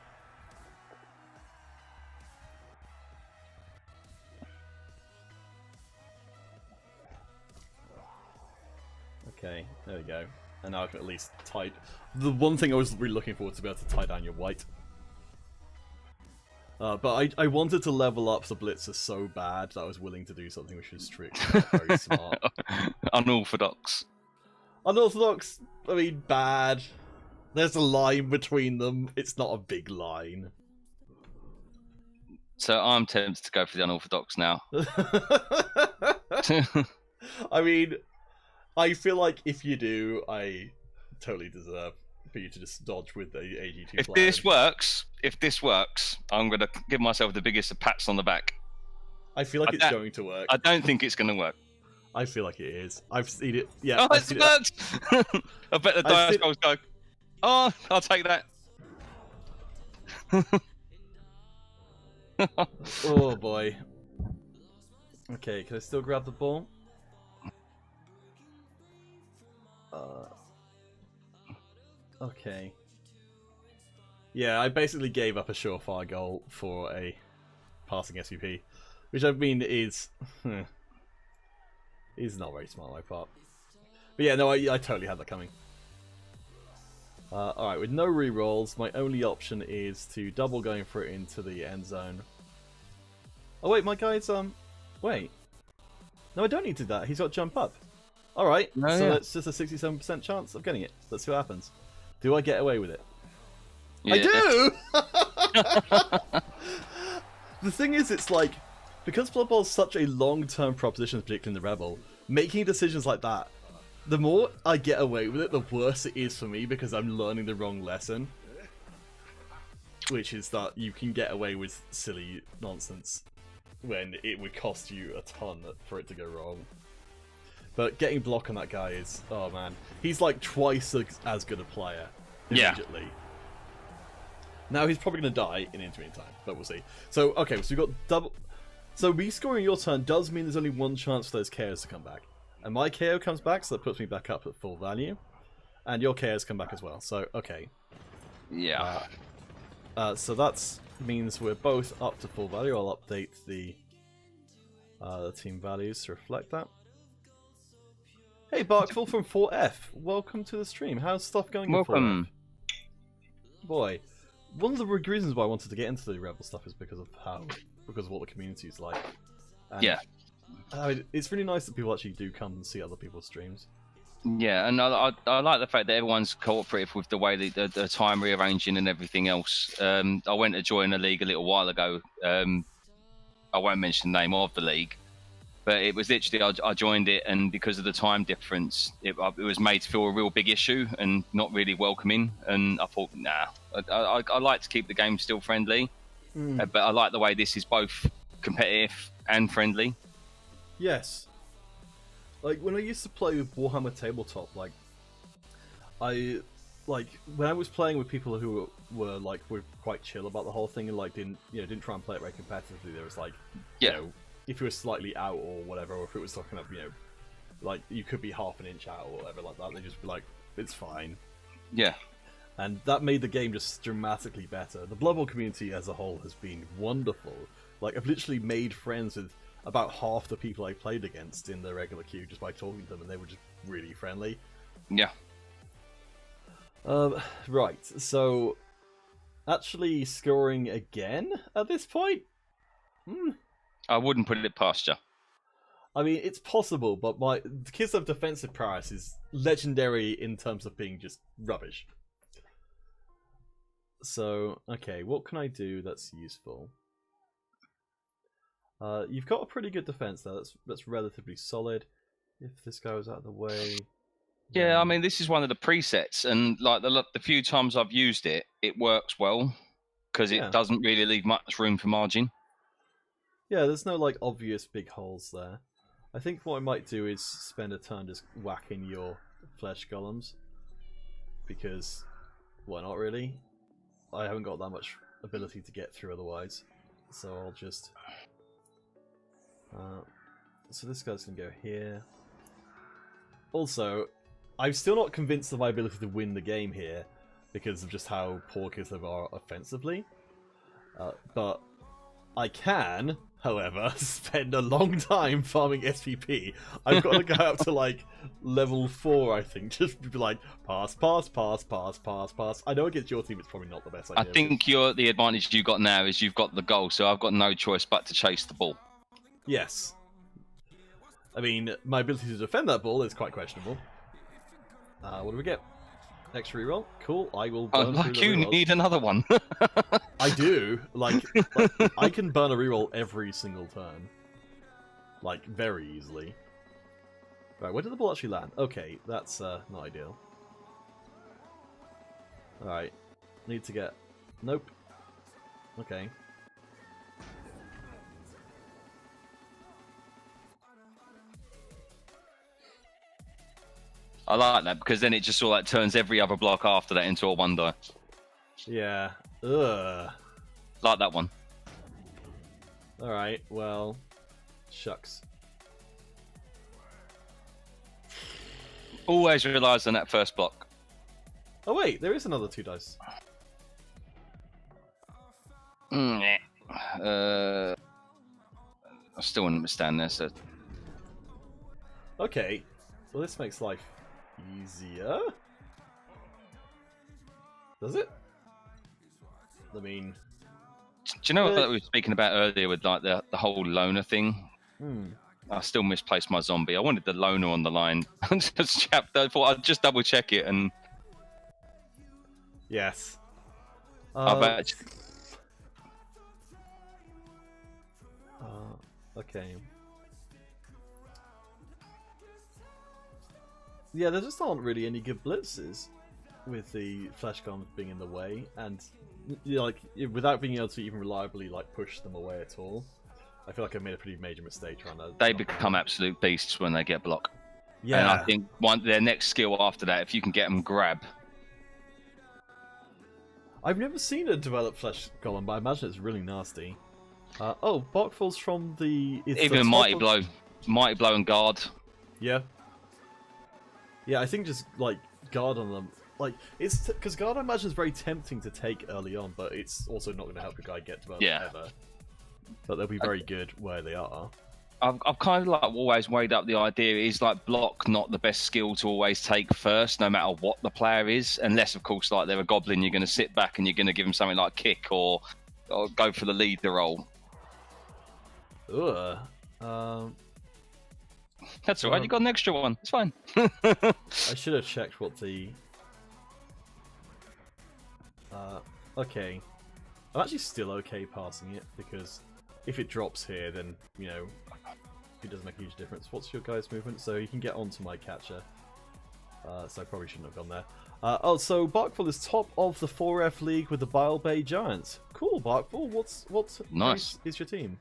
Okay, there we go. And now I can at least tie... The one thing I was really looking forward to be able to tie down your white. But I wanted to level up the Blitzer so bad that I was willing to do something which was strict, very smart. Unorthodox. Unorthodox, I mean, bad. There's a line between them. It's not a big line. So I'm tempted to go for the unorthodox now. I mean, I feel like if you do, I totally deserve for you to just dodge with the AG2 If this works, I'm going to give myself the biggest of pats on the back. I feel like it's going to work. I don't think it's going to work. I feel like it is. I've seen it. Yeah. Oh, it's worked! I bet the dice rolls go, oh, I'll take that. Oh, boy. Okay, can I still grab the ball? Okay. Yeah, I basically gave up a surefire goal for a passing SVP, which I mean is not very smart on my part. But yeah, no, I totally had that coming. Alright, with no rerolls, my only option is to double going for it into the end zone. Oh wait, my guy's wait. No, I don't need to do that. He's got jump up. Alright, so that's just a 67% chance of getting it. Let's see what happens. Do I get away with it? Yeah. I do! The thing is, it's like, because Blood Bowl is such a long-term proposition, particularly in the Rebel, making decisions like that, the more I get away with it, the worse it is for me because I'm learning the wrong lesson. Which is that you can get away with silly nonsense when it would cost you a ton for it to go wrong. But getting block on that guy is, oh man, he's like twice as good a player immediately. Yeah. Now he's probably going to die in intermediate time, but we'll see. So, okay, so we've got double... So me scoring your turn does mean there's only one chance for those KOs to come back. And my KO comes back, so that puts me back up at full value. And your KOs come back as well, so, okay. Yeah. So that means we're both up to full value. I'll update the team values to reflect that. Hey, Barkful from 4F. Welcome to the stream. How's stuff going? Welcome. Boy, one of the reasons why I wanted to get into the Rebel stuff is because of what the community is like. And, yeah. I mean, it's really nice that people actually do come and see other people's streams. Yeah, and I like the fact that everyone's cooperative with the way the time rearranging and everything else. I went to join a league a little while ago. I won't mention the name of the league, but it was literally I joined it, and because of the time difference, it was made to feel a real big issue and not really welcoming. And I thought, nah, I like to keep the game still friendly, but I like the way this is both competitive and friendly. Yes. Like, when I used to play with Warhammer Tabletop, when I was playing with people who were quite chill about the whole thing and didn't try and play it very competitively, there was you know, if you were slightly out or whatever, or if it was talking about, you could be half an inch out or whatever like that, they'd just be like, it's fine. Yeah. And that made the game just dramatically better. The Blood Bowl community as a whole has been wonderful. Like, I've literally made friends with about half the people I played against in the regular queue just by talking to them, and they were just really friendly. Yeah. Right, so actually scoring again at this point? I wouldn't put it past you. I mean, it's possible, but my Kislev defensive prowess is legendary in terms of being just rubbish. So, okay, what can I do that's useful? You've got a pretty good defense there. That's relatively solid. If this guy was out of the way. Yeah, I mean, this is one of the presets, and the few times I've used it, it works well because it doesn't really leave much room for margin. Yeah, there's no obvious big holes there. I think what I might do is spend a turn just whacking your flesh golems, because why not really? I haven't got that much ability to get through otherwise, so I'll just. So this guy's gonna go here. Also, I'm still not convinced of my ability to win the game here because of just how poor Kislev are offensively. But I can however, spend a long time farming SPP. I've got to go up to like level 4, I think. Just be like, pass, pass, pass, pass, pass, pass. I know against your team it's probably not the best idea. I think the advantage you got now is you've got the goal, so I've got no choice but to chase the ball. Yes. I mean, my ability to defend that ball is quite questionable. What do we get? Extra reroll? Cool. I will burn through the rerolls. Need another one. I do. Like, I can burn a reroll every single turn. Like, very easily. Right, where did the ball actually land? Okay, that's not ideal. Alright. Need to get... Nope. Okay. I like that because then it just sort of like turns every other block after that into a 1-die. Yeah. Ugh. Like that one. Alright, well... Shucks. Always relies on that first block. Oh wait, there is another 2 dice. I still wouldn't stand there, so... Okay. Well, this makes life easier. Does it? I mean... Do you know what we were speaking about earlier with like the whole loner thing? I still misplaced my zombie. I wanted the loner on the line. I thought I'd just double check it and... Yes. I've actually... Okay. Yeah, there just aren't really any good blitzes with the flash guns being in the way, and like without being able to even reliably like push them away at all. I feel like I made a pretty major mistake trying to. They become absolute beasts when they get blocked. Yeah, and I think their next skill after that, if you can get them grab. I've never seen a developed flesh golem, but I imagine it's really nasty. Oh, bark falls from the... Even Mighty Blow. Mighty Blow and Guard. Yeah. Yeah, I think just, like, Guard on them. Like, it's... Because Guard, I imagine, is very tempting to take early on, but it's also not going to help your guy get developed ever. But they'll be very good where they are. I've kind of, like, always weighed up the idea is, like, block not the best skill to always take first, no matter what the player is. Unless, of course, like, they're a goblin, you're going to sit back and you're going to give them something like kick or go for the leader role. Ugh. That's alright, you got an extra one. It's fine. I should have checked what the... okay. I'm actually still okay passing it, because if it drops here, then, you know, it does make a huge difference. What's your guy's movement? So you can get onto my catcher. So I probably shouldn't have gone there. So Barkful is top of the 4F league with the Bile Bay Giants. Cool, Barkful. What's nice is your team?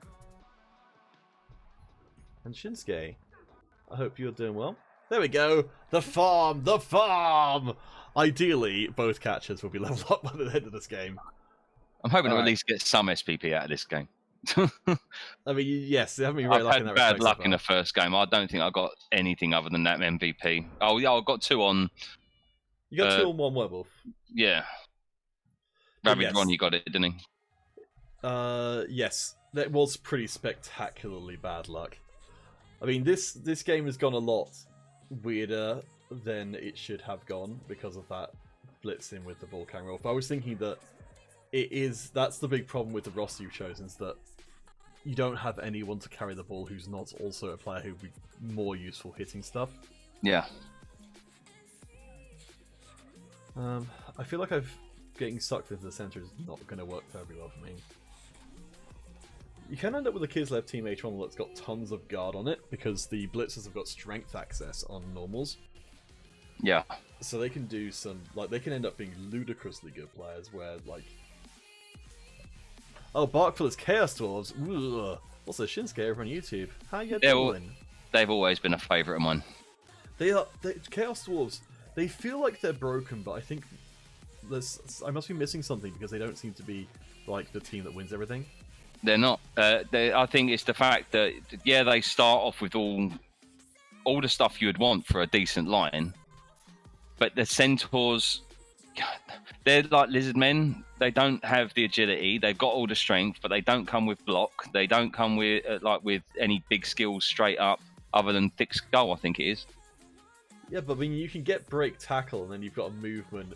And Shinsuke, I hope you're doing well. There we go. The farm. The farm. Ideally, both catchers will be leveled up by the end of this game. I'm hoping to at least get some SPP out of this game. I mean, yes, they haven't been very lucky in that respect. I've had bad luck in the first game. I don't think I got anything other than that MVP. Oh, yeah, I got 2 on... You got 2 on 1 werewolf. Yeah. Ravage Ron, you got it, didn't he? Yes. That was pretty spectacularly bad luck. I mean, this game has gone a lot weirder than it should have gone because of that blitzing with the Volcan Roll. But I was thinking that that's the big problem with the roster you've chosen, is that you don't have anyone to carry the ball who's not also a player who would be more useful hitting stuff. Yeah. I feel like getting sucked into the center is not going to work terribly well for me. You can end up with a Kislev Team H1 that's got tons of guard on it, because the blitzers have got strength access on normals. Yeah. So they can do some, like, they can end up being ludicrously good players where, like... Oh, Barkful is Chaos Dwarves. Ugh. Also, Shinsuke over on YouTube. How you doing? They've always been a favourite of mine. Chaos Dwarves, they feel like they're broken, but I think I must be missing something, because they don't seem to be, like, the team that wins everything. They're not. I think it's the fact that, yeah, they start off with all the stuff you would want for a decent line, but the Centaurs, they're like lizard men. they don't have the agility. They've got all the strength, but they don't come with block. They don't come with with any big skills straight up, other than thick skull, I think it is. Yeah, but I mean, you can get break tackle, and then you've got a movement.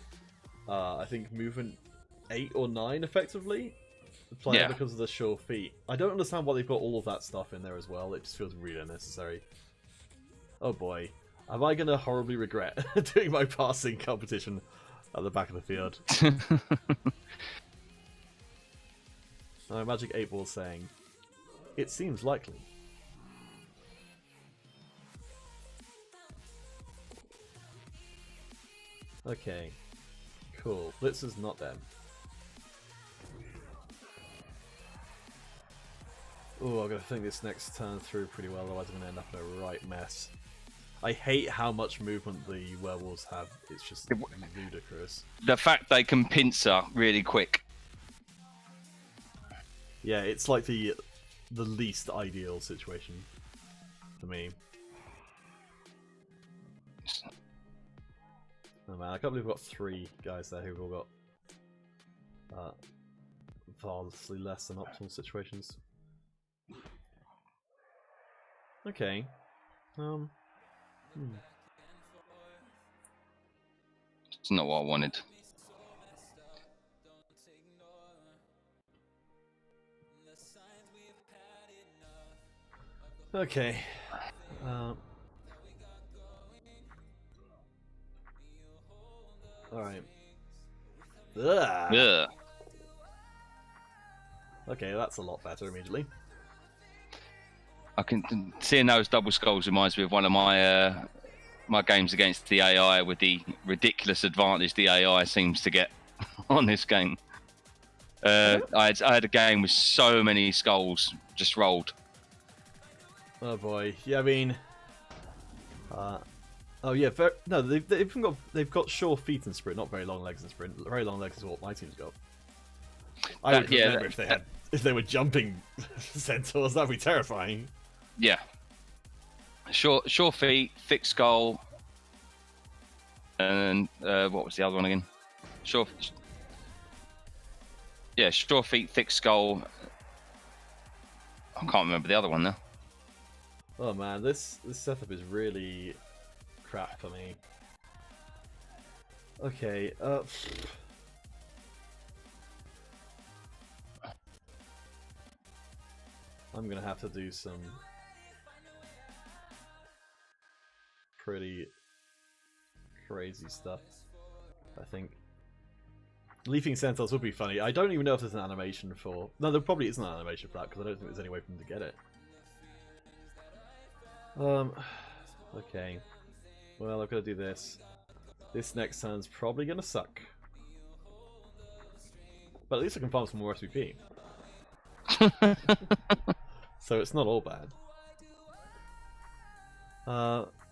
I think movement 8 or 9, effectively. Playing because of the sure feet. I don't understand why they've got all of that stuff in there as well. It just feels really unnecessary. Oh boy. Am I going to horribly regret doing my passing competition at the back of the field? Magic 8 Ball saying, it seems likely. Okay. Cool. Blitzer's not them. Oh, I'm going to think this next turn through pretty well, otherwise I'm going to end up in a right mess. I hate how much movement the werewolves have. It's just ludicrous. The fact they can pincer really quick. Yeah, it's like the least ideal situation for me. Oh man, I can't believe we've got 3 guys there who've all got vastly less than optimal situations. Okay. It's not what I wanted. Okay. Alright. Yeah. Okay, that's a lot better immediately. I can seeing those double skulls reminds me of one of my my games against the AI, with the ridiculous advantage the AI seems to get on this game. I had a game with so many skulls just rolled. Oh boy, yeah, I mean, oh yeah, no, they've got sure feet and sprint, not very long legs and sprint. Very long legs is what my team's got. I would remember if they were jumping centaurs, that'd be terrifying. Yeah. Sure feet, thick skull, and what was the other one again? Sure feet, thick skull. I can't remember the other one now. Oh man, this setup is really crap for me. Okay, I'm gonna have to do some pretty crazy stuff, I think. Leaping Centaurs would be funny. I don't even know if there's an animation for... No, there probably isn't an animation for that, because I don't think there's any way for them to get it. Okay. Well, I've got to do this. This next turn's probably going to suck. But at least I can farm some more SVP. So it's not all bad.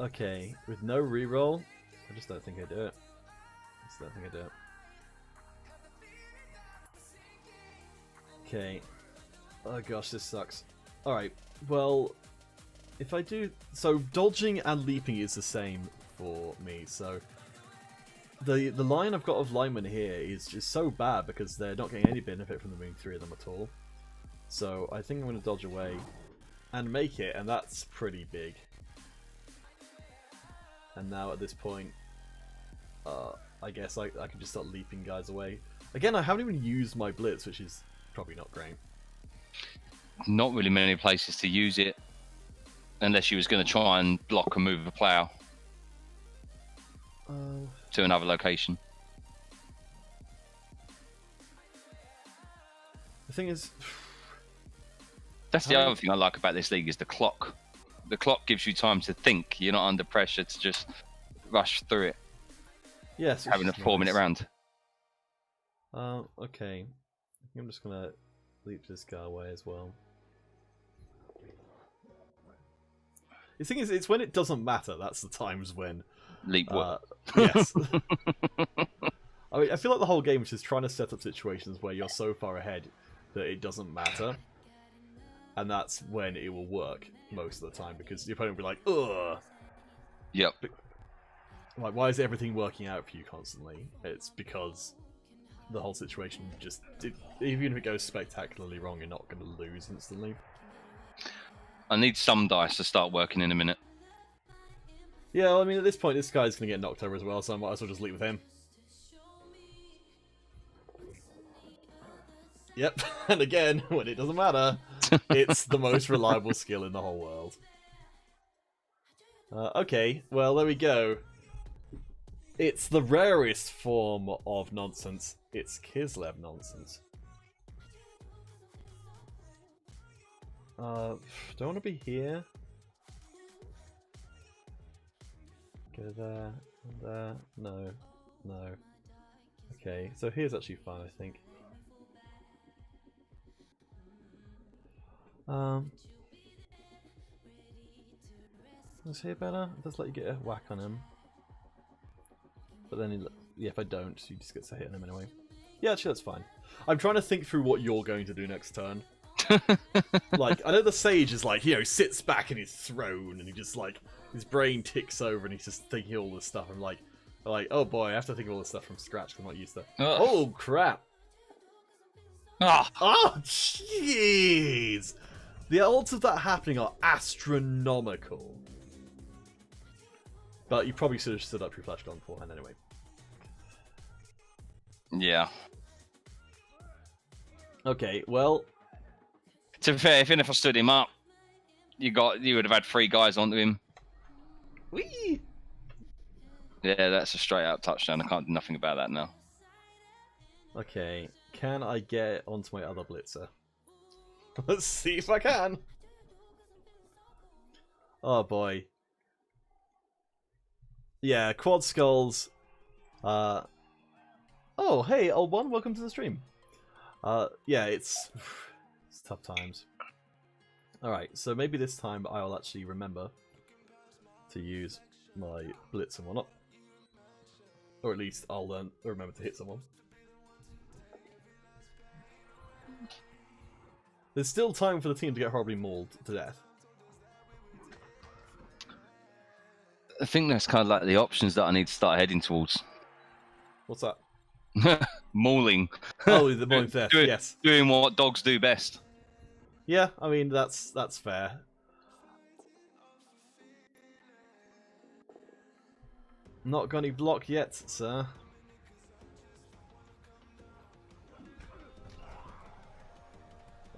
Okay. With no reroll, I just don't think I do it. Okay. Oh gosh, this sucks. Alright, well, if I do... So, dodging and leaping is the same for me, so... The line I've got of linemen here is just so bad because they're not getting any benefit from there being 3 of them at all. So, I think I'm going to dodge away and make it, and that's pretty big. And now at this point, I guess I can just start leaping guys away. Again, I haven't even used my blitz, which is probably not great. Not really many places to use it, unless you was going to try and block and move a player to another location. The thing is... That's the other thing I like about this league is the clock. The clock gives you time to think. You're not under pressure to just rush through it. Yes. Having a 4-minute round. Okay. I think I'm just going to leap this guy away as well. The thing is, it's when it doesn't matter, that's the times when... Leap work. Yes. I mean, I feel like the whole game is just trying to set up situations where you're so far ahead that it doesn't matter. And that's when it will work most of the time, because the opponent will be like, ugh! Yep. Like, why is everything working out for you constantly? It's because the whole situation just... even if it goes spectacularly wrong, you're not going to lose instantly. I need some dice to start working in a minute. Yeah, well, I mean, at this point, this guy's going to get knocked over as well, so I might as well just leave with him. Yep, and again, when it doesn't matter, it's the most reliable skill in the whole world. Okay, well, there we go. It's the rarest form of nonsense. It's Kislev nonsense. Don't want to be here. Go there, there, no, no. Okay, so here's actually fine, I think. Is here better? It does let you get a whack on him. But then, yeah, if I don't, you just get to hit him anyway. Yeah, actually, that's fine. I'm trying to think through what you're going to do next turn. Like, I know the sage is like, you know, sits back in his throne and he just like, his brain ticks over and he's just thinking all this stuff. I'm like, oh boy, I have to think of all this stuff from scratch. I'm not used to. Oh crap! Oh jeez! The odds of that happening are astronomical. But you probably should have stood up your flash gun beforehand anyway. Yeah. Okay, well. To be fair, even if I stood him up, you would have had 3 guys onto him. Whee! Yeah, that's a straight out touchdown. I can't do nothing about that now. Okay, can I get onto my other blitzer? Let's see if I can. Oh boy. Yeah, quad skulls. Oh, hey, old one, welcome to the stream. Yeah, it's tough times. Alright, so maybe this time I'll actually remember to use my blitz and whatnot. Or at least I'll remember to hit someone. There's still time for the team to get horribly mauled to death. I think that's kind of like the options that I need to start heading towards. What's that? Mauling. Oh, the mauling theft, yes. Doing what dogs do best. Yeah, I mean, that's fair. Not got any block yet, sir.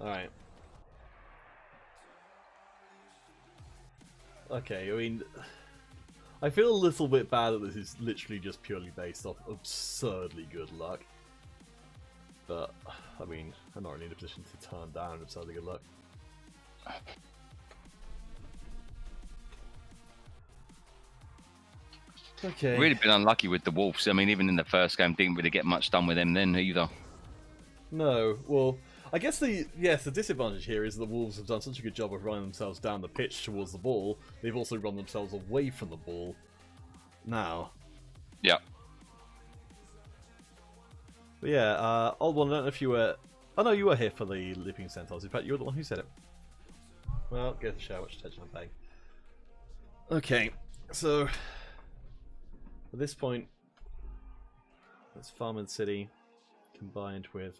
Alright. Okay, I mean, I feel a little bit bad that this is literally just purely based off absurdly good luck. But, I mean, I'm not really in a position to turn down absurdly good luck. Okay. Really been unlucky with the Wolves. I mean, even in the first game, didn't really get much done with them then either. No, well, I guess the disadvantage here is the Wolves have done such a good job of running themselves down the pitch towards the ball. They've also run themselves away from the ball. Now. Yeah. But yeah, old one, I don't know if you were... Oh no, you were here for the Leaping Centaurs. In fact, you were the one who said it. Well, get to show how much attention I'm paying. Okay, so... At this point, it's Farming City combined with...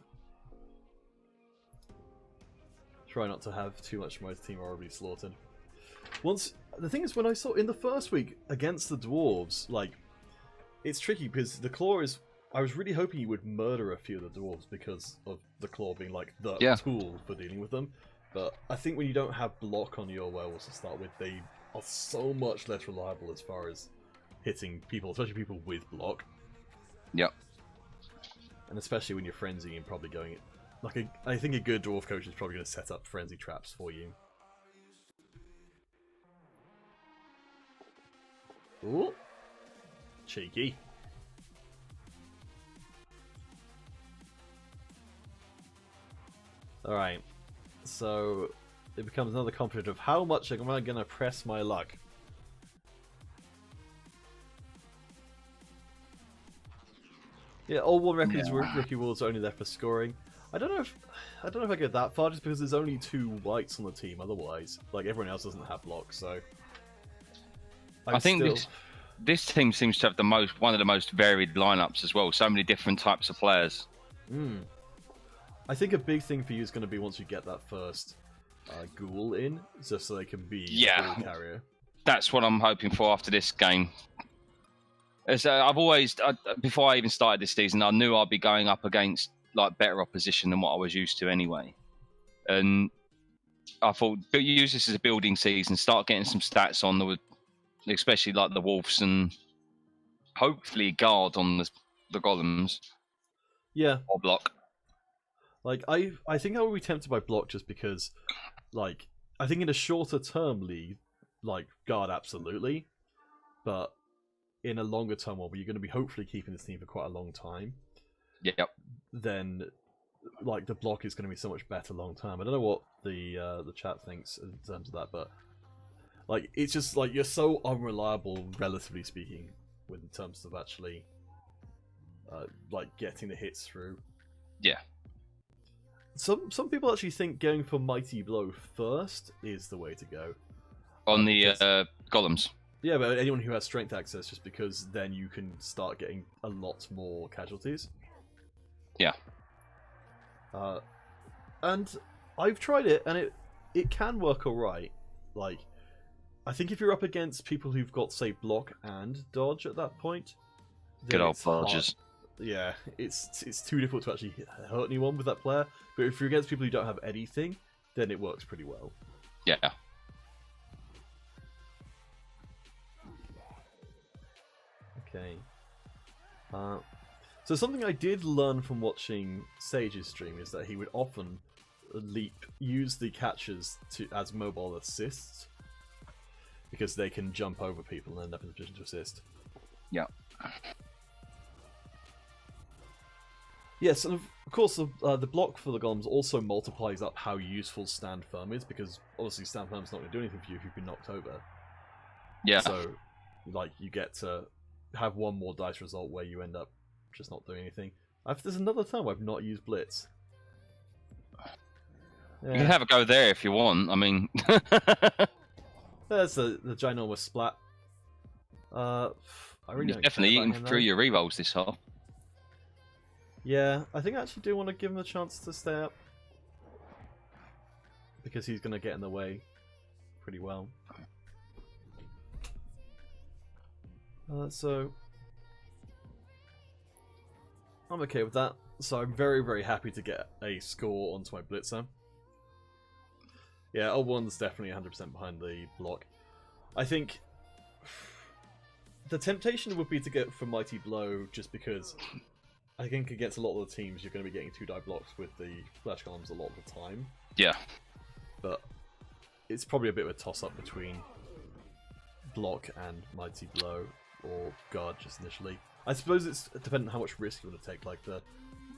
Try not to have too much of my team horribly slaughtered. The thing is, when I saw in the first week against the dwarves, like, it's tricky because the claw is... I was really hoping you would murder a few of the dwarves because of the claw being like the tool for dealing with them. But I think when you don't have block on your werewolves to start with, they are so much less reliable as far as hitting people, especially people with block. Yep. And especially when you're frenzying and probably going... Like, I think a good dwarf coach is probably going to set up frenzy traps for you. Ooh. Cheeky. Alright. So, it becomes another competition of how much am I going to press my luck? Yeah, old one records rookie rules are only there for scoring. I don't know if I go that far just because there's only 2 whites on the team otherwise. Like everyone else doesn't have blocks, so I think this team seems to have one of the most varied lineups as well. So many different types of players. I think a big thing for you is going to be once you get that first ghoul in, just so they can be Yeah. ball carrier. That's what I'm hoping for after this game. As I've always, before I even started this season, I knew I'd be going up against like better opposition than what I was used to anyway. And I thought, use this as a building season, start getting some stats on the, especially like the wolves, and hopefully guard on the golems. Yeah. Or block. Like I think I would be tempted by block just because, like, I think in a shorter term league, like guard absolutely, but in a longer term one where you're going to be hopefully keeping this team for quite a long time, Yep. then like the block is going to be so much better long term. I don't know what the chat thinks in terms of that, but like it's just like you're so unreliable, relatively speaking, in terms of actually like getting the hits through. Yeah. Some people actually think going for Mighty Blow first is the way to go. On the golems. Yeah, but anyone who has strength access, just because then you can start getting a lot more casualties. Yeah. And I've tried it, and it can work alright. Like, I think if you're up against people who've got, say, block and dodge at that point, Good old dodges. Yeah, it's too difficult to actually hurt anyone with that player. But if you're against people who don't have anything, then it works pretty well. Yeah. Okay. So something I did learn from watching Sage's stream is that he would often use the catchers as mobile assists, because they can jump over people and end up in a position to assist. Yeah. Yes, and of course the block for the golems also multiplies up how useful stand firm is, because obviously stand firm's not going to do anything for you if you've been knocked over. Yeah. So, like, you get to have one more dice result where you end up just not doing anything. There's another time I've not used Blitz. Yeah. You can have a go there if you want. I mean, There's the ginormous splat. I really you're don't definitely care about eating him, through though. your rerolls this half. Yeah, I think I actually do want to give him a chance to stay up, because he's going to get in the way pretty well. So I'm okay with that. So I'm very, very happy to get a score onto my Blitzer. Yeah, L1's definitely 100% behind the block. I think the temptation would be to get for Mighty Blow, just because I think against a lot of the teams you're going to be getting 2-die blocks with the flash columns a lot of the time. Yeah. But it's probably a bit of a toss-up between block and Mighty Blow, or guard just initially. I suppose it's dependent on how much risk you want to take. Like the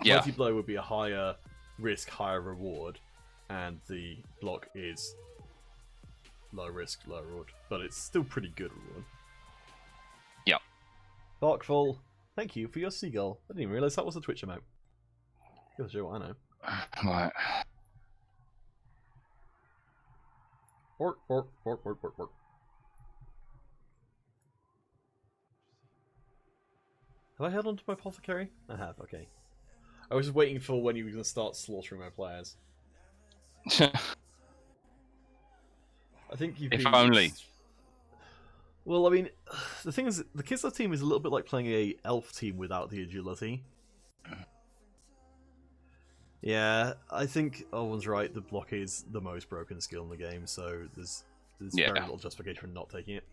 Mighty Blow would be a higher risk, higher reward, and the block is low risk, low reward, but it's still pretty good reward. Yeah. Barkful, thank you for your seagull. I didn't even realise that was a Twitch emote. You'll show what I know. Right. Bork, bork, bork, bork, bork, bork. Have I held on to my apothecary? I have, okay. I was just waiting for when you were going to start slaughtering my players. I think you've If been... only. Well, I mean, the thing is, the Kislev team is a little bit like playing a elf team without the agility. Yeah, I think Owen's right, the block is the most broken skill in the game, so there's very little justification for not taking it.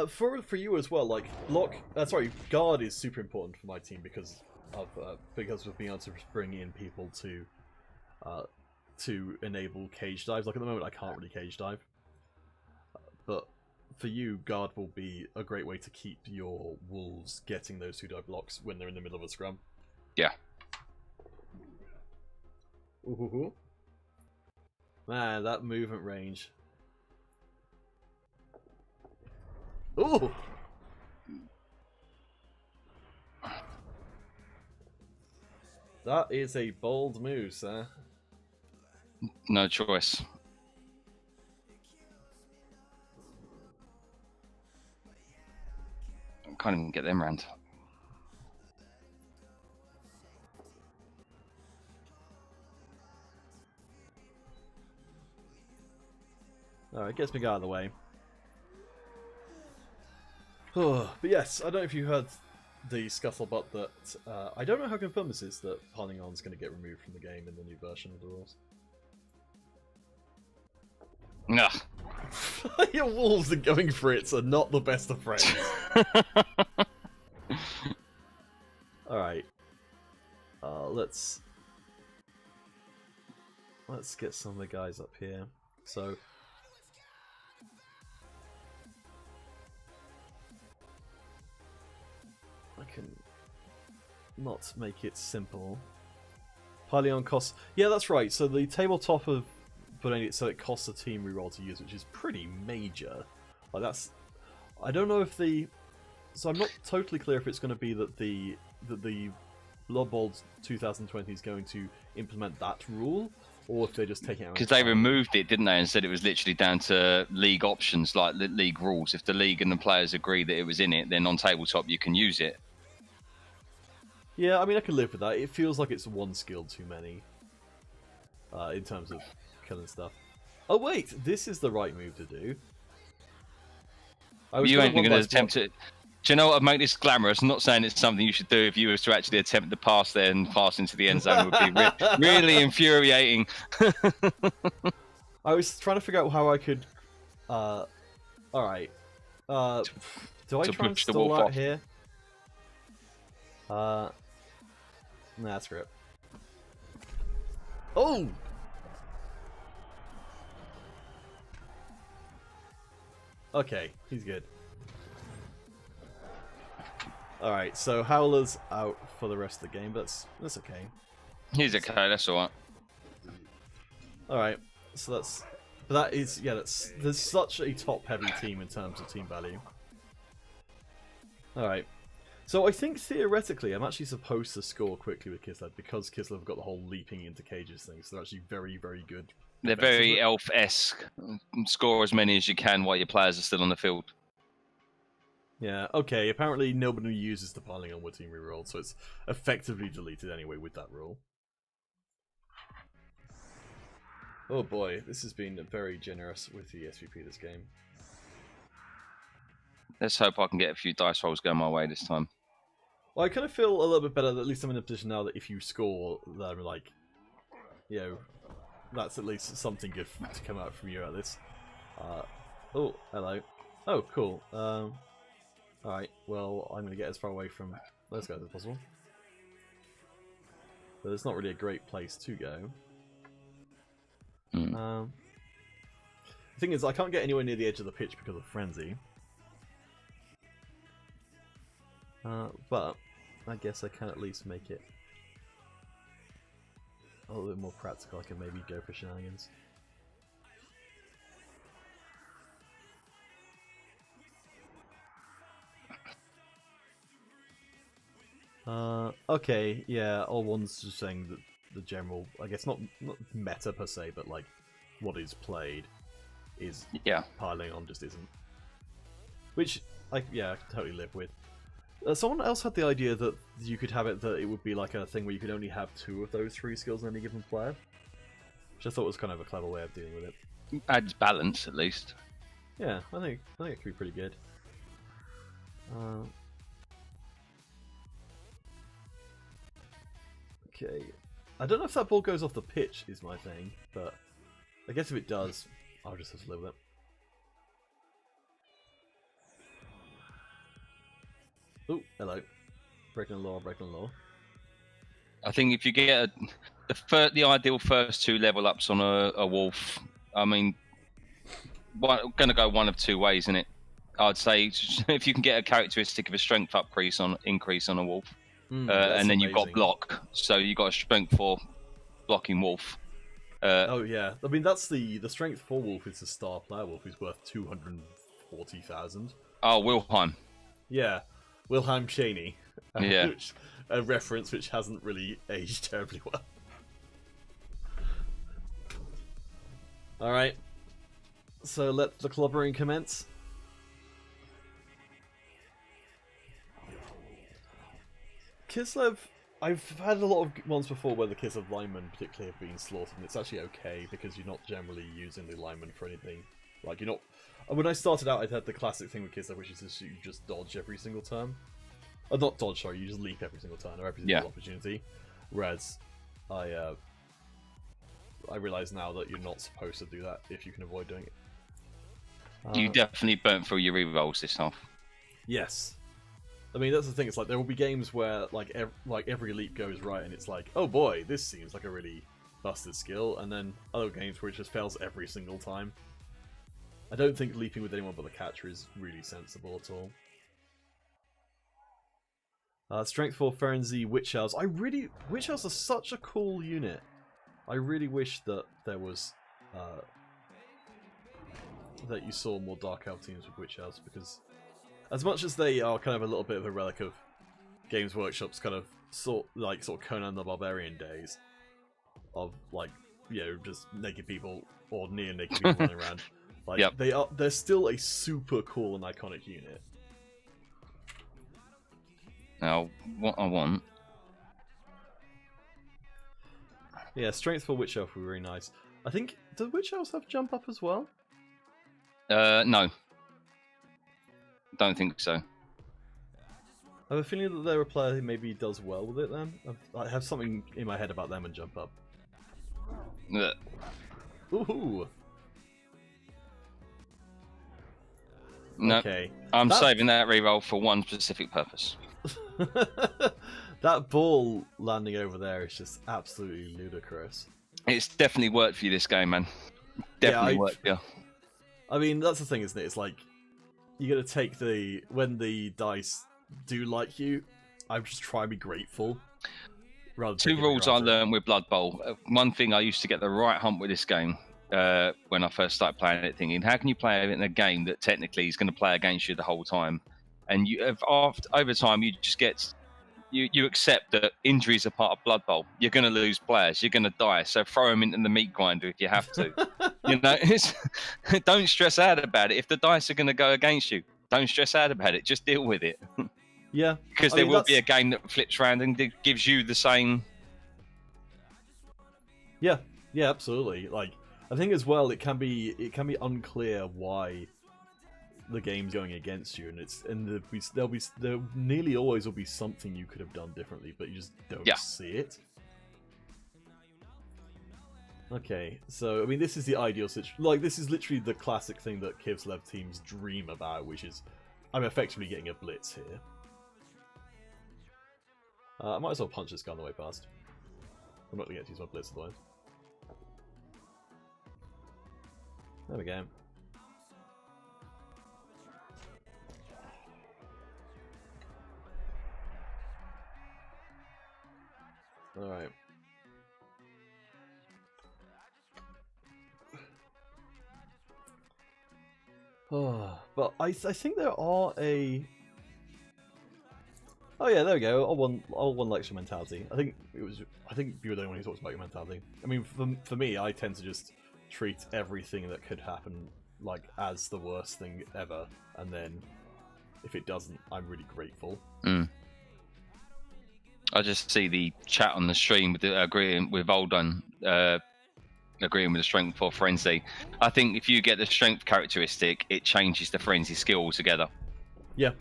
For you as well, like guard is super important for my team because of being able to bring in people to enable cage dives. Like at the moment, I can't really cage dive, but for you, guard will be a great way to keep your wolves getting those 2-dive blocks when they're in the middle of a scrum. Yeah. Ooh. Man, that movement range. Ooh! That is a bold move, sir. No choice. I can't even get them round. Alright, gets me out of the way. But yes, I don't know if you heard the scuttlebutt that I don't know how confirmed this is that piling on is going to get removed from the game in the new version of the rules. Ugh. Your wolves are going for it, so not the best of friends. Alright. Let's get some of the guys up here. So I can not make it simple. Piling on costs. Yeah, that's right. So the tabletop of putting it so it costs a team reroll to use, which is pretty major. Like that's. I don't know if the. So I'm not totally clear if it's going to be that the Blood Bowl 2020 is going to implement that rule, or if they're just taking it out. Because they removed it, didn't they, and said it was literally down to league options, like the league rules. If the league and the players agree that it was in it, then on tabletop you can use it. Yeah, I mean, I could live with that. It feels like it's one skill too many in terms of killing stuff. Oh wait, this is the right move to do. You ain't going to attempt it. Do you know what would make this glamorous? I'm not saying it's something you should do if you were to actually attempt to pass there and pass into the end zone. Would be really infuriating. I was trying to figure out how I could... Alright. Do I try and stall out here? Nah, screw it. Oh! Okay, he's good. Alright, so Howler's out for the rest of the game, but that's okay. He's okay, that's alright. Alright, so that's... But that is... Yeah, there's such a top-heavy team in terms of team value. Alright. So I think, theoretically, I'm actually supposed to score quickly with Kislev, because Kislev have got the whole leaping into cages thing, so they're actually very, very good. They're very elf-esque. Score as many as you can while your players are still on the field. Yeah, okay, apparently nobody uses the piling on with team reroll, so it's effectively deleted anyway with that rule. Oh boy, this has been very generous with the SVP this game. Let's hope I can get a few dice rolls going my way this time. Well, I kind of feel a little bit better that at least I'm in a position now that if you score, that I'm like, you know, that's at least something good to come out from you at this. Oh, hello. Oh, cool. Alright, well, I'm going to get as far away from those guys as possible. But it's not really a great place to go. The thing is, I can't get anywhere near the edge of the pitch because of Frenzy. But I guess I can at least make it a little bit more practical. I can maybe go for shenanigans. Okay, yeah, all one's just saying that the general, I guess not meta per se, but like what is played is piling on just isn't. Which, I can totally live with. Someone else had the idea that you could have it that it would be like a thing where you could only have 2 of those 3 skills on any given player. Which I thought was kind of a clever way of dealing with it. Adds balance, at least. Yeah, I think it could be pretty good. Okay. I don't know if that ball goes off the pitch is my thing, but I guess if it does, I'll just have to live with it. Oh, hello. Breaking the law, breaking the law. I think if you get the ideal first 2 level ups on a wolf, I mean, going to go one of 2 ways, isn't it? I'd say if you can get a characteristic of a strength increase on a wolf, and then amazing. you've got block, so you've got a strength for blocking wolf. Oh yeah, I mean that's the strength for wolf is the star player wolf who's worth 240,000. Oh, Wilhelm. Yeah, Wilhelm Chaney. Yeah. A reference which hasn't really aged terribly well. Alright. So let the clobbering commence. Kislev, I've had a lot of ones before where the Kislev linemen particularly have been slaughtered, and it's actually okay because you're not generally using the linemen for anything Like, you're not... When I started out, I had the classic thing with Kislev, which is just you just dodge every single turn. Not dodge, sorry, you just leap every single turn or every single opportunity. Whereas I realise now that you're not supposed to do that if you can avoid doing it. You definitely burnt through your rerolls this half. Yes. I mean, that's the thing. It's like there will be games where every leap goes right, and it's like, oh boy, this seems like a really busted skill. And then other games where it just fails every single time. I don't think leaping with anyone but the catcher is really sensible at all. Strength 4 Frenzy Witch Elves. Witch Elves are such a cool unit. I really wish that there was that you saw more Dark Elf teams with Witch Elves, because as much as they are kind of a little bit of a relic of Games Workshop's kind of sort of Conan the Barbarian days of just naked people or near naked people running around. They're still a super cool and iconic unit. Now, what I want... Yeah, Strength for Witch Elf would be really nice. I think... Does Witch Elves have jump up as well? No. Don't think so. I have a feeling that they're a player who maybe does well with it then. I have something in my head about them and jump up. Ugh. Ooh. No. Okay. I'm saving that reroll for one specific purpose. That ball landing over there is just absolutely ludicrous. It's definitely worked for you this game, man. Definitely worked for you. I mean, that's the thing, isn't it? It's like, you gotta take when the dice do like you, I just try and be grateful. Two rules I learned with Blood Bowl. One thing, I used to get the right hump with this game when I first started playing it, thinking, how can you play it in a game that technically is going to play against you the whole time? And over time, you just get... You accept that injuries are part of Blood Bowl. You're going to lose players. You're going to die. So throw them into the meat grinder if you have to. Don't stress out about it. If the dice are going to go against you, don't stress out about it. Just deal with it. Yeah. Because there will be a game that flips around and gives you the same... Yeah. Yeah, absolutely. I think as well, it can be unclear why the game's going against you, and there nearly always will be something you could have done differently, but you just don't see it. Okay, so I mean, this is the ideal situation. This is literally the classic thing that Kislev teams dream about, which is I'm effectively getting a blitz here. I might as well punch this guy on the way past. I'm not going to get to use my blitz otherwise. There we go. Alright. But I think there are a... Oh yeah, there we go. One lecture mentality. I think you were the only one who talks about your mentality. I mean, for me, I tend to just treat everything that could happen as the worst thing ever, and then if it doesn't, I'm really grateful. I just see the chat on the stream agreeing with Olden, agreeing with the Strength 4 Frenzy. I think if you get the Strength characteristic, it changes the Frenzy skill altogether. Yeah.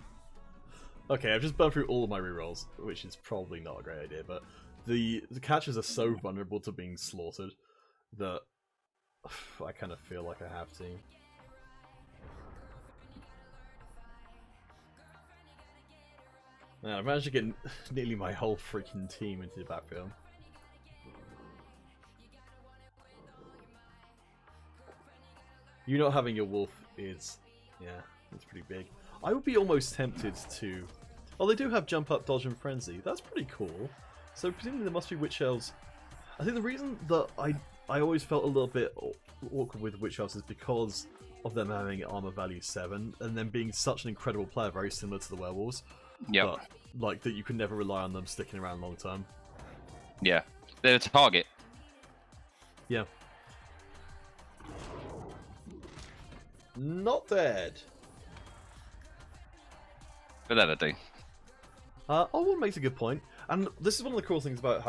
Okay, I've just burned through all of my rerolls, which is probably not a great idea, but the catchers are so vulnerable to being slaughtered that I kind of feel like I have to. Man, I managed to get nearly my whole freaking team into the backfield. You not having your wolf is... yeah, it's pretty big. I would be almost tempted to... Oh, they do have Jump Up, Dodge, and Frenzy. That's pretty cool. So presumably there must be Witch Elves. I think the reason that I always felt a little bit awkward with Witch Elves is because of them having armor value 7, and them being such an incredible player, very similar to the werewolves. Yeah. But, that you can never rely on them sticking around long term. Yeah. They're a target. Yeah. Not dead. But that'll do. Owen makes a good point. And this is one of the cool things about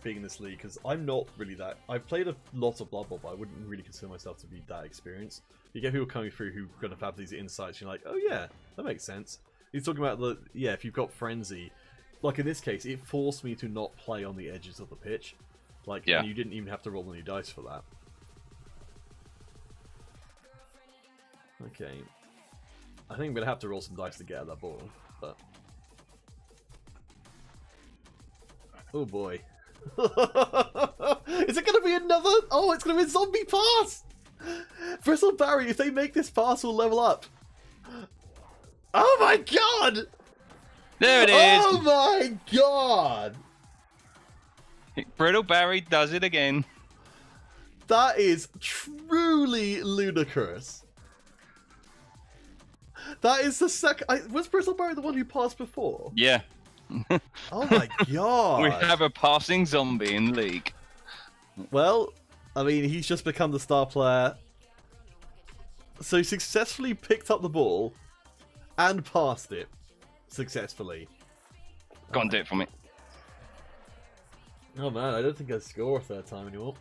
being in this league, because I'm not really that. I've played a lot of Blood Bowl, but I wouldn't really consider myself to be that experienced. You get people coming through who kind of have these insights. You're like, oh yeah, that makes sense. He's talking about if you've got Frenzy, like in this case, it forced me to not play on the edges of the pitch. Like, and you didn't even have to roll any dice for that. Okay. I think I'm gonna have to roll some dice to get at that ball, but. Oh boy. Is it going to be another? Oh, it's going to be a zombie pass! Bristle Barry, if they make this pass, will level up. Oh my god! There it is! Oh my god! Brittle Barry does it again. That is truly ludicrous. That is the second... Was Bristle Barry the one who passed before? Yeah. Oh my god! We have a passing zombie in the league. Well, I mean, he's just become the star player. So he successfully picked up the ball and passed it successfully. Go on, do it for me. Oh man, I don't think I'd score a third time anymore.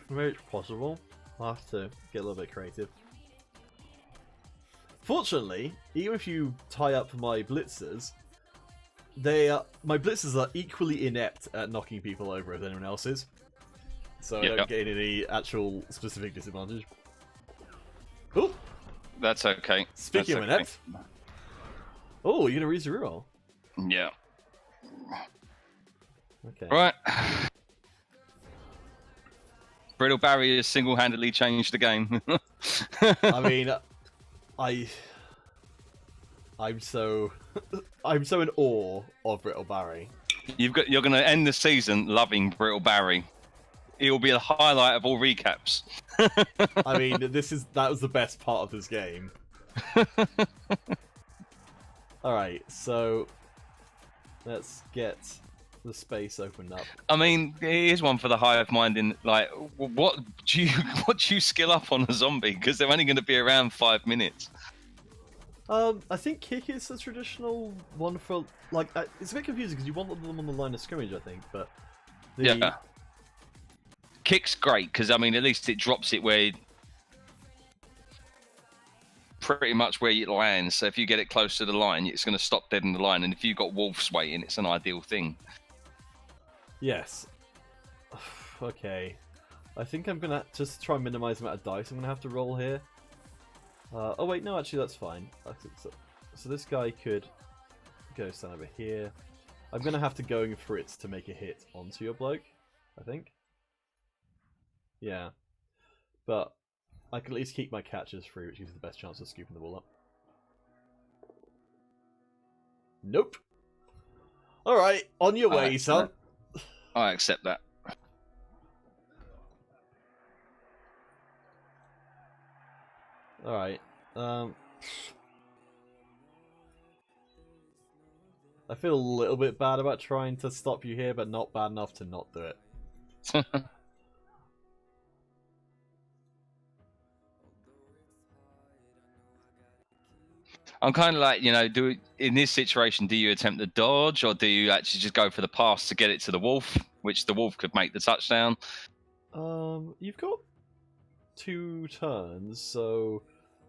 Very possible. I'll have to get a little bit creative. Fortunately, even if you tie up my blitzers, my blitzers are equally inept at knocking people over as anyone else is. So I don't gain any actual specific disadvantage. Oh! That's okay. Speaking of inept. Oh, you're going to reuse your reroll? Yeah. Okay. Right. Brittle Barry has single-handedly changed the game. I mean... I'm so in awe of Brittle Barry. You're going to end the season loving Brittle Barry. It will be the highlight of all recaps. I mean, that was the best part of this game. All right, so let's get the space opened up. I mean, here's one for the hive mind. In like, what do you skill up on a zombie? Because they're only going to be around 5 minutes. I think kick is a traditional one for like. It's a bit confusing because you want them on the line of scrimmage, I think, but yeah, kick's great because I mean, at least it drops it where pretty much where it lands. So if you get it close to the line, it's going to stop dead in the line. And if you've got wolves waiting, it's an ideal thing. Yes. Okay. I think I'm gonna just try and minimize the amount of dice I'm gonna have to roll here. Oh wait, no, actually that's fine. So this guy could go stand over here. I'm gonna have to go for it to make a hit onto your bloke, I think. Yeah. But I can at least keep my catches free, which gives the best chance of scooping the ball up. Nope. Alright, on your way, son. I accept that. Alright. I feel a little bit bad about trying to stop you here, but not bad enough to not do it. I'm kind of like, in this situation, do you attempt to dodge or do you actually just go for the pass to get it to the wolf, which the wolf could make the touchdown? You've got 2 turns, so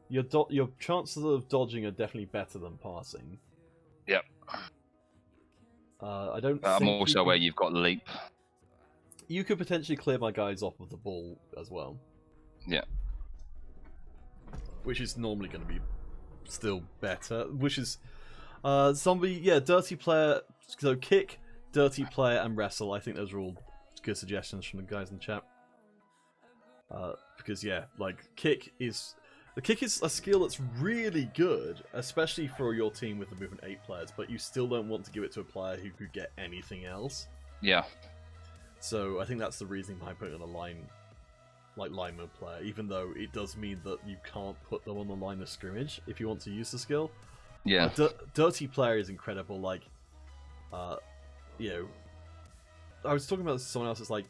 your chances of dodging are definitely better than passing. Yep. I don't. I'm also aware you've got leap. You could potentially clear my guys off of the ball as well. Yeah. Which is normally going to be still better. Which is zombie, dirty player. So kick, dirty player, and wrestle. I think those are all good suggestions from the guys in the chat. Because kick is a skill that's really good, especially for your team with the movement 8 players. But you still don't want to give it to a player who could get anything else. Yeah. So I think that's the reason behind putting it on a line mode player, even though it does mean that you can't put them on the line of scrimmage if you want to use the skill. Yeah. Dirty player is incredible. I was talking about this to someone else. It's like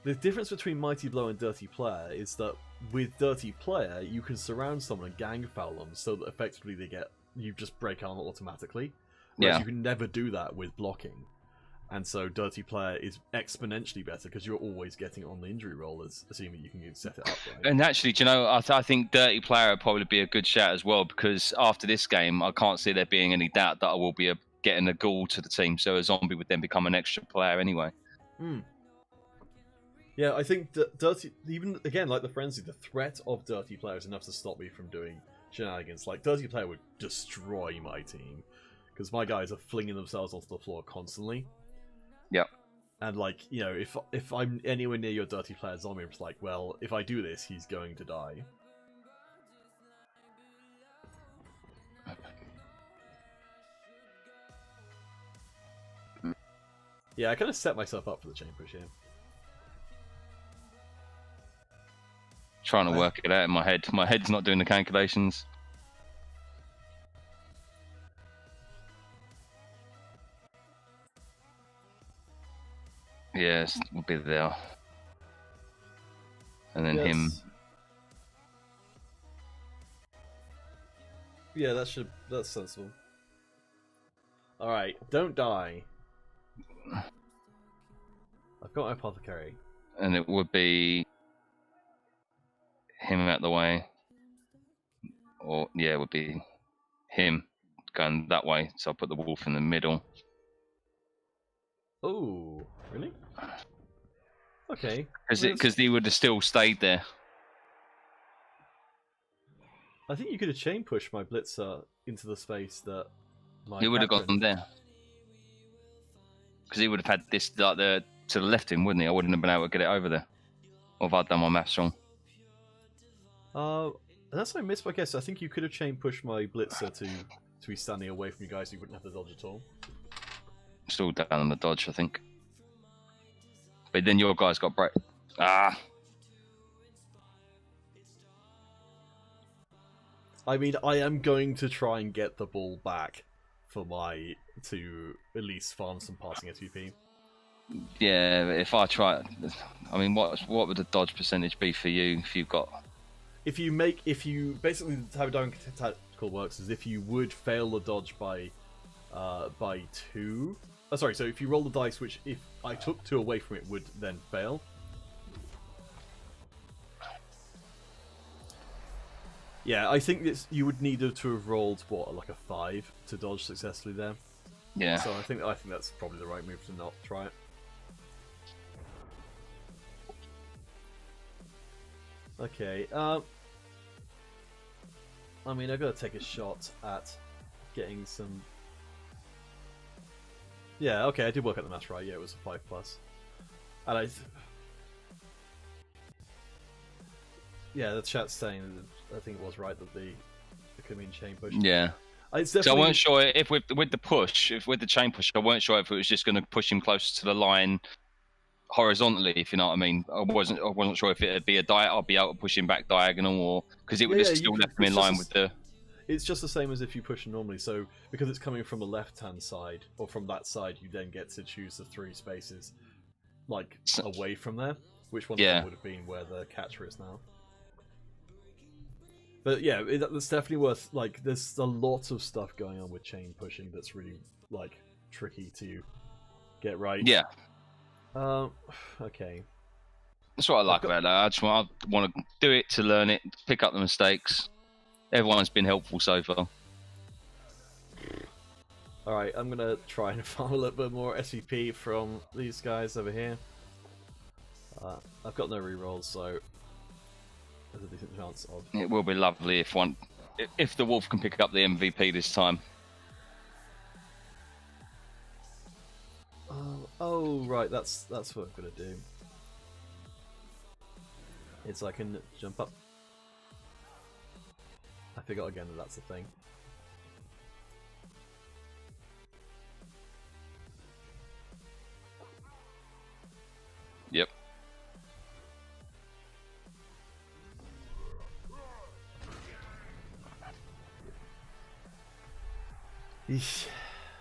the difference between Mighty Blow and Dirty Player is that with Dirty Player you can surround someone and gang foul them, so that effectively you just break armor automatically. Whereas Yeah. you can never do that with blocking. And so Dirty Player is exponentially better because you're always getting it on the injury rollers, assuming you can set it up right. And actually, do you know, I think Dirty Player would probably be a good shout as well, because after this game, I can't see there being any doubt that I will be getting a ghoul to the team, so a zombie would then become an extra player anyway. Yeah, I think Dirty, even again, like the Frenzy, the threat of Dirty Player is enough to stop me from doing shenanigans. Like, Dirty Player would destroy my team, because my guys are flinging themselves onto the floor constantly. Yeah. And, like, you know, if I'm anywhere near your Dirty Player zombie, I'm just like, well, if I do this, he's going to die. Yeah, I kind of set myself up for the chain push here. Trying to work it out in my head. My head's not doing the calculations. Yes, we'll be there. And then him. Yeah, that's sensible. Alright, don't die. I've got my apothecary. And it would be him out the way. Or, yeah, it would be him going that way. So I'll put the wolf in the middle. Oh, really? Okay. Because he would have still stayed there. I think you could have chain pushed my blitzer into the space that my He would have captain... gone there. Because he would have had this like to the left him, wouldn't he? I wouldn't have been able to get it over there. Or if I'd done my maths wrong. Unless I missed my guess, I think you could have chain pushed my blitzer to be standing away from you guys so you wouldn't have the dodge at all. Still down on the dodge, I think. But then your guys got break. Ah. I mean, I am going to try and get the ball back for to at least farm some passing SVP. Yeah, if I try, I mean, what would the dodge percentage be for you if you've got? If you basically the type of tactical works is if you would fail the dodge by 2. Oh, sorry. So if you roll the dice, which if I took 2 away from it would then fail. Yeah, I think you would need to have rolled like a 5 to dodge successfully there. Yeah. So I think that's probably the right move to not try it. Okay. I mean, I've got to take a shot at getting some. Yeah. Okay, I did work out the math right. Yeah, it was a 5+. And yeah, the chat's saying that I think it was right that the could mean chain push. Yeah. It's definitely... So I weren't sure if with the chain push, I weren't sure if it was just going to push him closer to the line horizontally, if you know what I mean. I wasn't sure if it would be I'll be able to push him back diagonal, or because it would have still left him in line with the. It's just the same as if you push normally. So because it's coming from the left-hand side or from that side, you then get to choose the 3 spaces, like away from there. Which one of them would have been where the catcher is now? But yeah, that's definitely worth, like, there's a lot of stuff going on with chain pushing that's really, like, tricky to get right. Yeah. Okay. That's what I like about that. I want to do it to learn it, pick up the mistakes. Everyone's been helpful so far. Alright, I'm going to try and farm a little bit more SVP from these guys over here. I've got no rerolls, so there's a decent chance of... It will be lovely if the Wolf can pick up the MVP this time. Oh, right, that's what I'm going to do. It's I can jump up. I forgot again that that's the thing. Yep.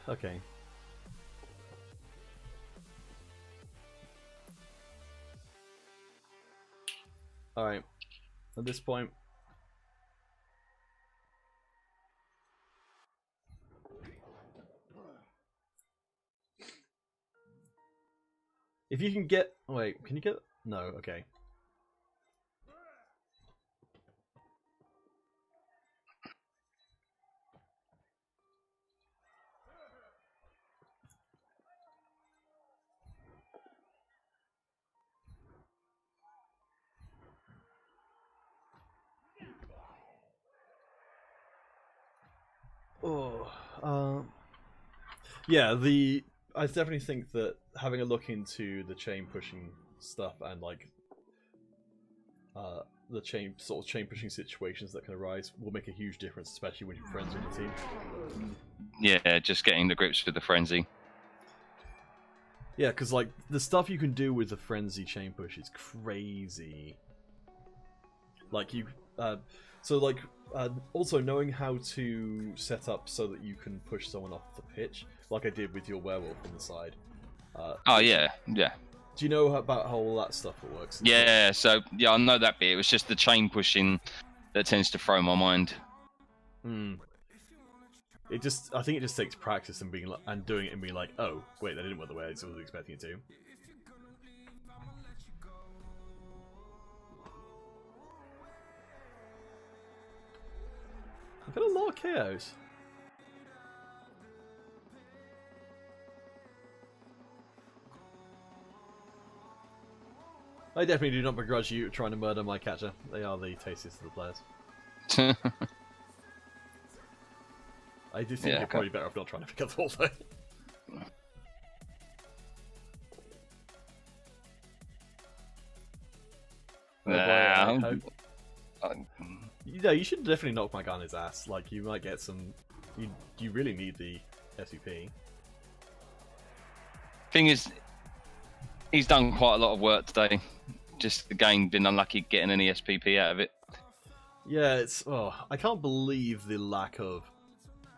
Okay. Alright. At this point... If you can get... Wait, can you get... No, okay. Yeah, I definitely think that having a look into the chain pushing stuff and like the chain pushing situations that can arise will make a huge difference, especially when your friends are on the team. Yeah, just getting the grips with the frenzy. Yeah, because like the stuff you can do with the frenzy chain push is crazy. Like you, also knowing how to set up so that you can push someone off the pitch, like I did with your werewolf on the side. Oh yeah, yeah. Do you know about how all that stuff works? Yeah, so yeah, I know that bit. It was just the chain pushing that tends to throw my mind. I think it just takes practice and doing it and being like, oh wait, that didn't work the way I was expecting it to. I've got a lot of KOs. I definitely do not begrudge you trying to murder my catcher. They are the tastiest of the players. I do think you're probably better off not trying to pick up the ball though. You should definitely knock my guy on his ass. Like, you might get some... You really need the SVP. Thing is, he's done quite a lot of work today. Just the game been unlucky getting any SPP out of it. Yeah, it's... Oh, I can't believe the lack of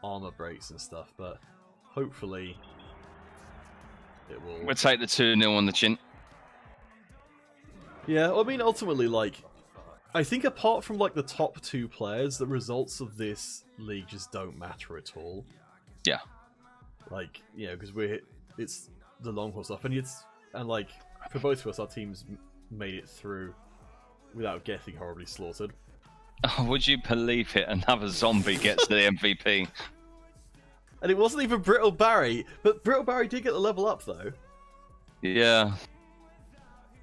armor breaks and stuff, but hopefully it will... We'll take the 2-0 on the chin. Yeah, I mean, ultimately, like... I think apart from, like, the top 2 players, the results of this league just don't matter at all. Yeah. Like, you know, because it's the long haul stuff, and like, for both of us, our teams made it through without getting horribly slaughtered. Oh, would you believe it? Another zombie gets the MVP. And it wasn't even Brittle Barry, but Brittle Barry did get the level up, though. Yeah.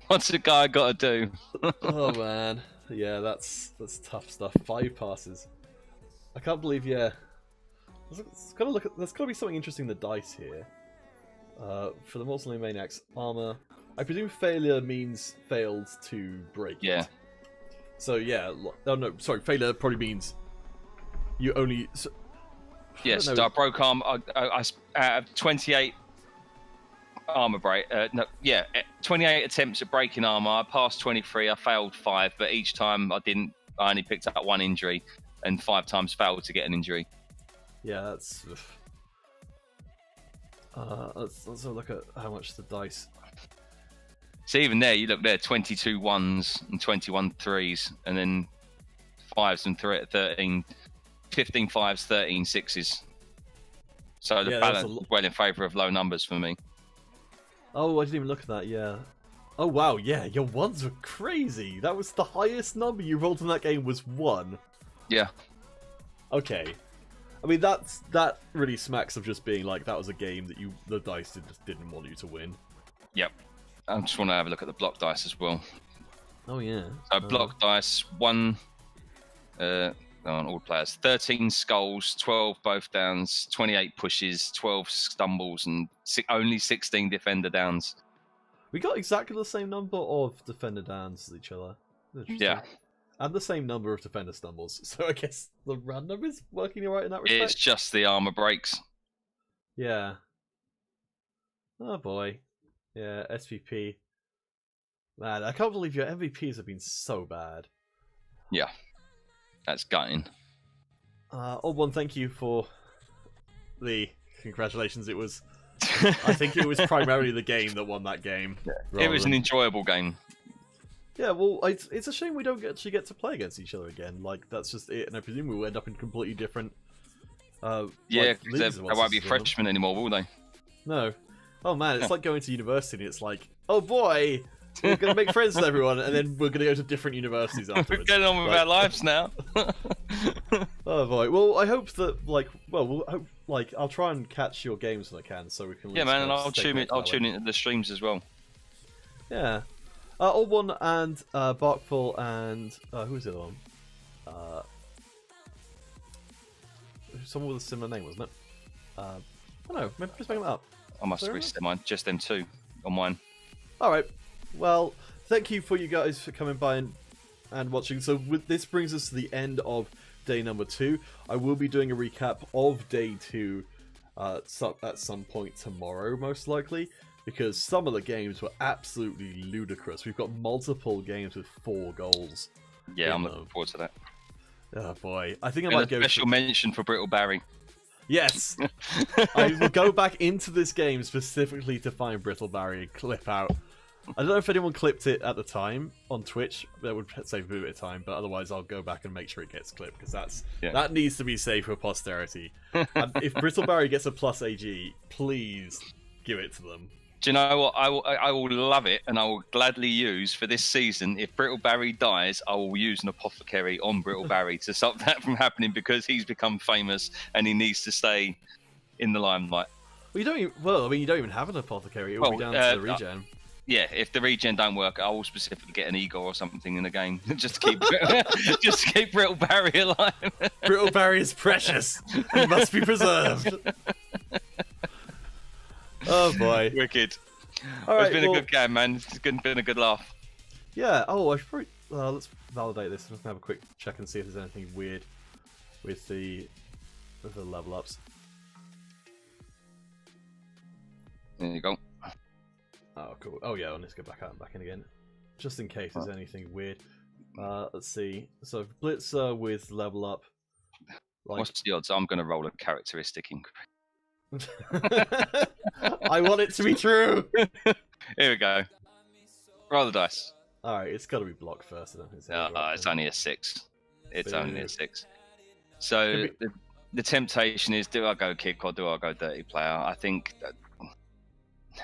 What's the guy got to do? Oh, man. Yeah, that's tough stuff. 5 passes. I can't believe, yeah. There's got to be something interesting in the dice here. For the Mausoleum Maniacs, armor. I presume failure means failed to break it. Yeah. So, yeah. Oh, no, sorry. Failure probably means you only... Yes, I broke arm. I out of 28 armor break. 28 attempts at breaking armor. I passed 23. I failed 5, but each time I only picked up 1 injury, and 5 times failed to get an injury. Yeah, that's. Let's have a look at how much the dice. So even there, you look there, 22 1s and 21 3s, and then 5s and 13, 15 5s, 13 6s. So the balance is well in favour of low numbers for me. Oh, I didn't even look at that, yeah. Oh, wow, yeah, your 1s were crazy. That was the highest number you rolled in that game was 1. Yeah. Okay. I mean, that really smacks of just being like, that was a game that the dice just didn't want you to win. Yep. I just want to have a look at the block dice as well. Oh, yeah. So block dice, 1... on all players. 13 skulls, 12 both downs, 28 pushes, 12 stumbles, and only 16 defender downs. We got exactly the same number of defender downs as each other. Yeah. And the same number of defender stumbles. So I guess the random is working alright in that respect. It's just the armor breaks. Yeah. Oh boy. Yeah, SVP. Man, I can't believe your MVPs have been so bad. Yeah. That's gutting. Old one, thank you for the congratulations. It was, I think it was primarily the game that won that game. Yeah. It was an enjoyable game. Yeah, well, it's a shame we don't actually get to play against each other again. Like, that's just it, and I presume we'll end up in completely different. Yeah, because they won't be freshmen anymore, will they? No. oh man, it's like going to university and it's like, oh boy, we're going to make friends with everyone and then we're going to go to different universities We're afterwards. getting on with our lives now. Oh boy. Well, I hope that I'll try and catch your games when I can, so we can. Yeah, man, and I'll tune into the streams as well. Yeah. All One and Barkful and who's the other one? Someone with a similar name, wasn't it? I don't know. Maybe just make them up. I must have reset mine. Just them two on mine. All right. Well, thank you for you guys for coming by and watching. So this brings us to the end of day number 2. I will be doing a recap of day 2 at some point tomorrow, most likely, because some of the games were absolutely ludicrous. We've got multiple games with 4 goals. Yeah, I'm looking forward to that. Oh boy, I think I might go. Special mention for Brittle Barry. Yes, I will go back into this game specifically to find Brittle Barry and clip out. I don't know if anyone clipped it at the time on Twitch. That would save a bit of time, but otherwise I'll go back and make sure it gets clipped because that needs to be saved for posterity. And if Brittle Barry gets a plus AG, please give it to them. Do you know what? I will love it, and I will gladly use for this season. If Brittle Barry dies, I will use an apothecary on Brittle Barry to stop that from happening because he's become famous and he needs to stay in the limelight. Well, you don't even have an apothecary. It will be down to the regen. Yeah, if the regen don't work, I will specifically get an Eagle or something in the game just to keep just to keep Brittle Barry alive. Brittle Barry is precious. He must be preserved. Oh boy, wicked! All right, it's been a good game, man. It's been a good laugh. Yeah. Oh, I should probably let's validate this. I'm just gonna have a quick check and see if there's anything weird with the level ups. There you go. Oh, cool. Oh yeah, I'll just go back out and back in again, just in case there's anything weird. Let's see. So Blitzer with level up. What's the odds? I'm gonna roll a characteristic increase. I want it to be true. Here we go. Roll the dice. Alright, it's got to be block first. I don't think it's only a 6. It's only a 6. So the temptation is: do I go kick or do I go dirty player? I think that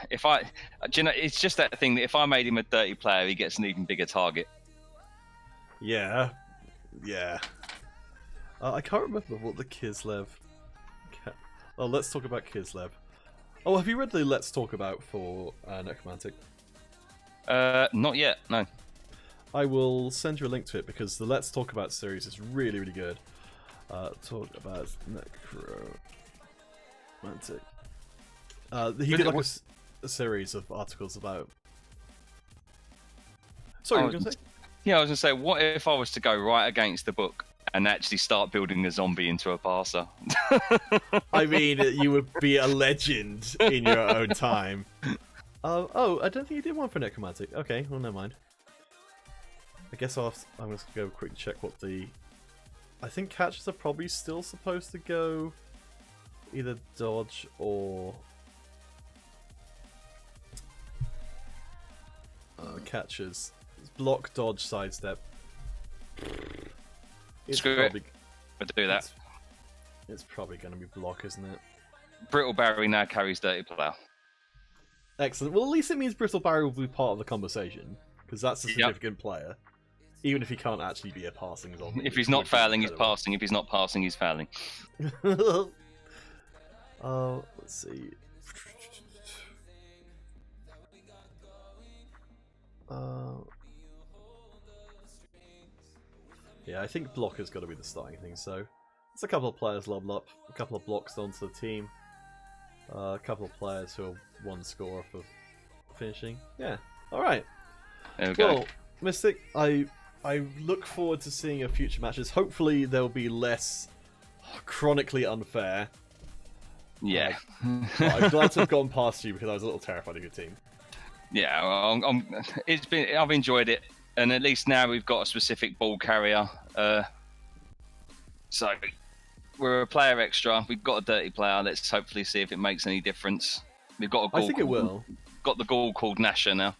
if it's just that thing that if I made him a dirty player, he gets an even bigger target. Yeah. I can't remember what the Kislev. Oh, let's talk about Kislev. Oh, have you read the Let's Talk About for Necromantic? Not yet, no. I will send you a link to it because the Let's Talk About series is really, really good. Talk about Necromantic. He did like a series of articles about... Sorry, what were you going to say? Yeah, I was going to say, what if I was to go right against the book and actually start building a zombie into a parser? I mean, you would be a legend in your own time. Oh, I don't think you did one for Necromantic. Okay, well, never mind. I guess I'm going to go quick check what the... I think catchers are probably still supposed to go either dodge or... catchers. Block, dodge, sidestep. Screw it. But do that. It's probably going to be block, isn't it? Brittle Barry now carries dirty player. Excellent. Well, at least it means Brittle Barry will be part of the conversation, because that's a significant player. Even if he can't actually be a passing zombie. If he's not fouling, he's passing. If he's not passing, he's fouling. Let's see. Yeah, I think block has got to be the starting thing, so there's a couple of players level up, a couple of blocks onto the team, a couple of players who are one score off of finishing. Yeah, alright. There we go. Well, Mystic, I look forward to seeing your future matches. Hopefully they'll be less chronically unfair. Yeah. I'm glad to have gone past you because I was a little terrified of your team. Yeah, well, I've enjoyed it, and at least now we've got a specific ball carrier. So we're a player extra. We've got a dirty player. Let's hopefully see if it makes any difference. We've got a goal. I think it will. Got the goal called Nasher now.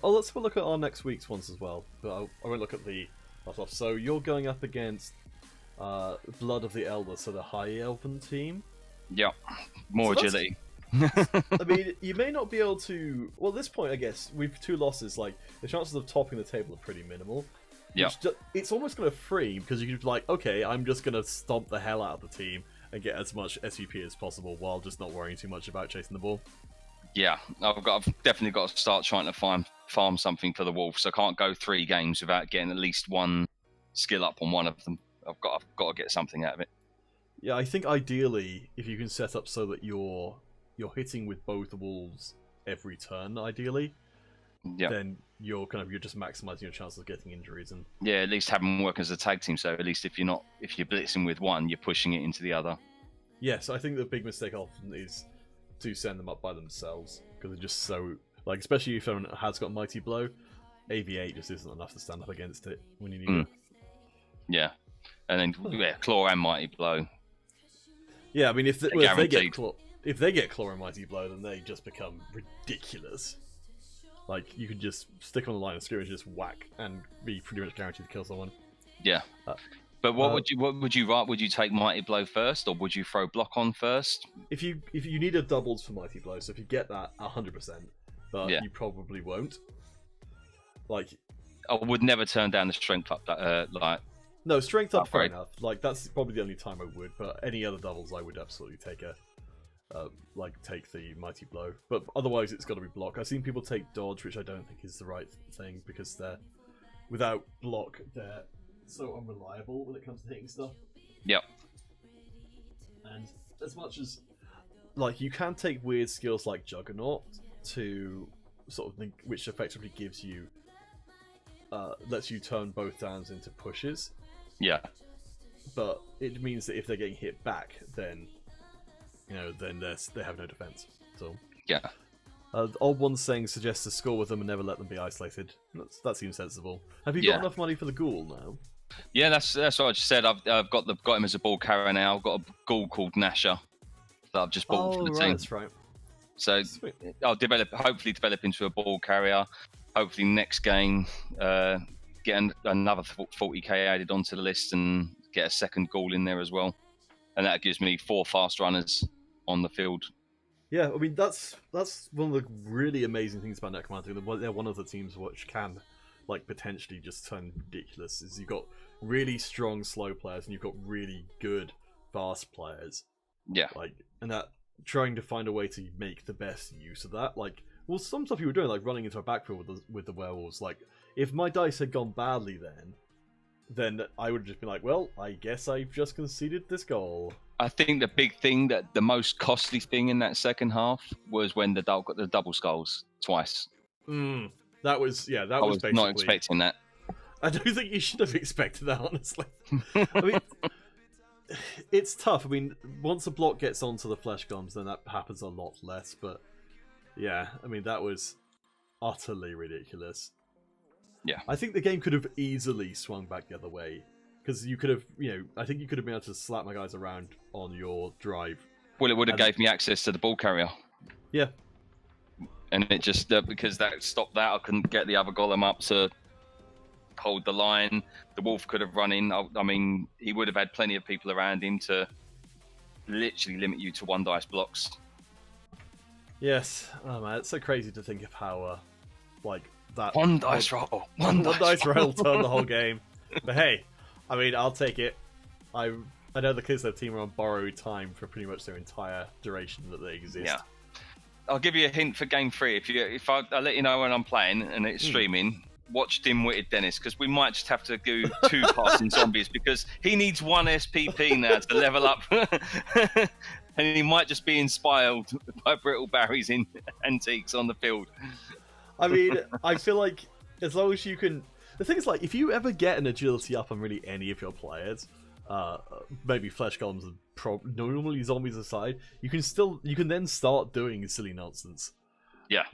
Let's have a look at our next week's ones as well. But I won't look at the off. So you're going up against Blood of the Elder, so the High Elven team. Yeah, more agility. I mean, you may not be able to. Well, at this point, I guess with 2 losses, like the chances of topping the table are pretty minimal. Yeah. It's almost kind of free because you can be like, okay, I'm just gonna stomp the hell out of the team and get as much SVP as possible while just not worrying too much about chasing the ball. Yeah, I've definitely got to start trying to farm something for the Wolves. I can't go 3 games without getting at least 1 skill up on one of them. I've got to get something out of it. Yeah, I think ideally, if you can set up so that you're hitting with both Wolves every turn, ideally, then you're just maximizing your chances of getting injuries. And yeah, at least have them work as a tag team. So at least if you're blitzing with one, you're pushing it into the other. Yes, I think the big mistake often is to send them up by themselves because they're just so especially if someone has got Mighty Blow, AV8 just isn't enough to stand up against it when you need it. Yeah, and then Claw and Mighty Blow. Yeah, I mean if they get Claw and Mighty Blow, then they just become ridiculous. Like you could just stick on the line of scrimmage, just whack, and be pretty much guaranteed to kill someone. Yeah. But what would you write? Would you take Mighty Blow first, or would you throw Block on first? If you need a doubles for Mighty Blow, so if you get that 100%, but you probably won't. Like, I would never turn down the strength up. No, strength up, fair enough. Like that's probably the only time I would. But any other doubles, I would absolutely take take the Mighty Blow. But otherwise, it's got to be Block. I've seen people take Dodge, which I don't think is the right thing because without Block, they're so unreliable when it comes to hitting stuff. Yep. And as much as you can take weird skills like Juggernaut to sort of think, which effectively gives you lets you turn both downs into pushes. Yeah. But it means that if they're getting hit back, then they have no defense. So yeah. Old One saying suggests to score with them and never let them be isolated. That seems sensible. Have you got enough money for the Ghoul now? Yeah, that's what I just said. I've got him as a ball carrier now. I've got a Ghoul called Nasher that I've just bought for the team. That's right. So sweet. I'll hopefully develop into a ball carrier. Hopefully next game, get another 40k added onto the list and get a second Ghoul in there as well. And that gives me 4 fast runners on the field. Yeah, I mean that's one of the really amazing things about Necromantic. They're one of the teams which can potentially just turn ridiculous. Is you've got really strong slow players and you've got really good fast players. Yeah. And that trying to find a way to make the best use of that. Some stuff you were doing, running into a backfield with the werewolves. If my dice had gone badly then I would have just been like, well, I guess I've just conceded this goal. I think the big thing, the most costly thing in that second half was when the got the double skulls twice. That was basically not expecting that. I don't think you should have expected that, honestly. I mean, it's tough. I mean, once a block gets onto the flesh golems, then that happens a lot less. But yeah, I mean, that was utterly ridiculous. Yeah. I think the game could have easily swung back the other way. Because you could have, I think you could have been able to slap my guys around on your drive. Well, it would have gave me access to the ball carrier. Yeah. And it just, because that stopped that, I couldn't get the other golem up to hold the line. The wolf could have run in. I mean, he would have had plenty of people around him to literally limit you to 1 dice blocks. Yes. Oh, man, it's so crazy to think of how, that... 1 dice roll. One dice roll turned the whole game. But hey... I mean, I'll take it. I know the Kislev team are on borrowed time for pretty much their entire duration that they exist. Yeah. I'll give you a hint for game 3. If I'll let you know when I'm playing and it's streaming, watch Dim-Witted Dennis, because we might just have to do 2 passing zombies, because he needs 1 SPP now to level up. And he might just be inspired by Brittle Barry's in antiques on the field. I mean, I feel like as long as you can... The thing is, if you ever get an agility up on really any of your players, maybe flesh golems and normally zombies aside, you can then start doing silly nonsense. Yeah.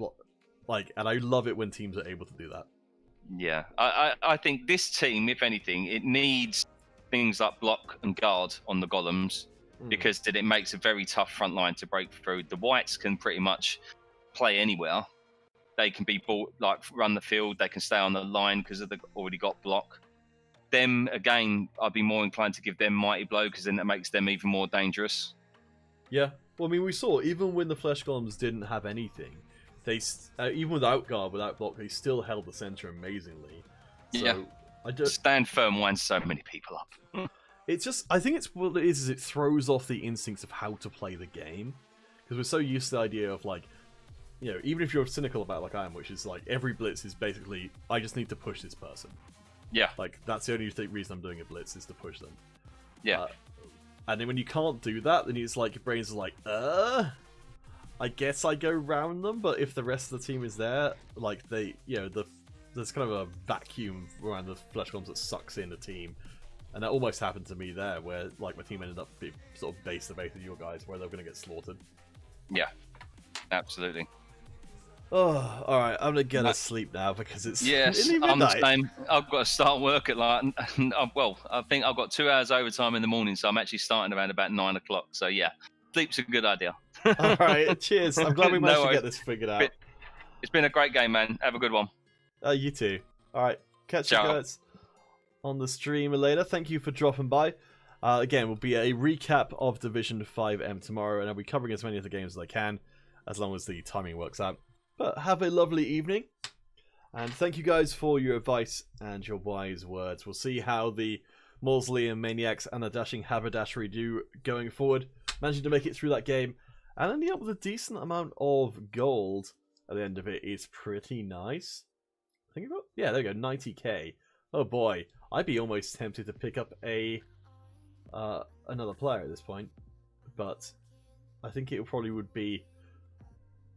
And I love it when teams are able to do that. Yeah. I think this team, if anything, it needs things like block and guard on the golems, because then it makes a very tough front line to break through. The whites can pretty much play anywhere. They can be run the field. They can stay on the line because they've already got block. Them, again, I'd be more inclined to give them Mighty Blow, because then that makes them even more dangerous. Yeah. Well, I mean, we saw, even when the Flesh Golems didn't have anything, they even without guard, without block, they still held the center amazingly. So, Yeah. I don't... Stand firm winds so many people up. It's just, I think it's what it is it throws off the instincts of how to play the game. Because we're so used to the idea of, like, you know, even if you're cynical about it like I am, which is like, every blitz is basically, I just need to push this person. Yeah. Like, that's the only reason I'm doing a blitz, is to push them. Yeah. And then when you can't do that, then it's like, your brain's like, I guess I go round them, but if the rest of the team is there, like, they, you know, there's kind of a vacuum around the Flesh Golems that sucks in the team. And that almost happened to me there, where, like, my team ended up being sort of base to base with your guys, where they're going to get slaughtered. Yeah. Absolutely. Oh, alright, I'm gonna get to sleep now because it's yes, nearly I'm the midnight. same. I've got to start work at like, well, I think I've got 2 hours overtime in the morning, so I'm actually starting around about 9 o'clock. So yeah, sleep's a good idea. Alright, cheers. I'm glad we managed to worries. get this figured out. It's been a great game, man. Have a good one. You too. Alright, catch you guys on the stream later. Thank you for dropping by. Again, will be a recap of Division 5M tomorrow, and I'll be covering as many of the games as I can, as long as the timing works out. But have a lovely evening, and thank you guys for your advice and your wise words. We'll see how the Mausoleum Maniacs and the Dashing Haberdashery do going forward, managing to make it through that game, and ending up with a decent amount of gold at the end of it is pretty nice. I think about, yeah, there we go, 90k. Oh boy, I'd be almost tempted to pick up a another player at this point, but I think it probably would be,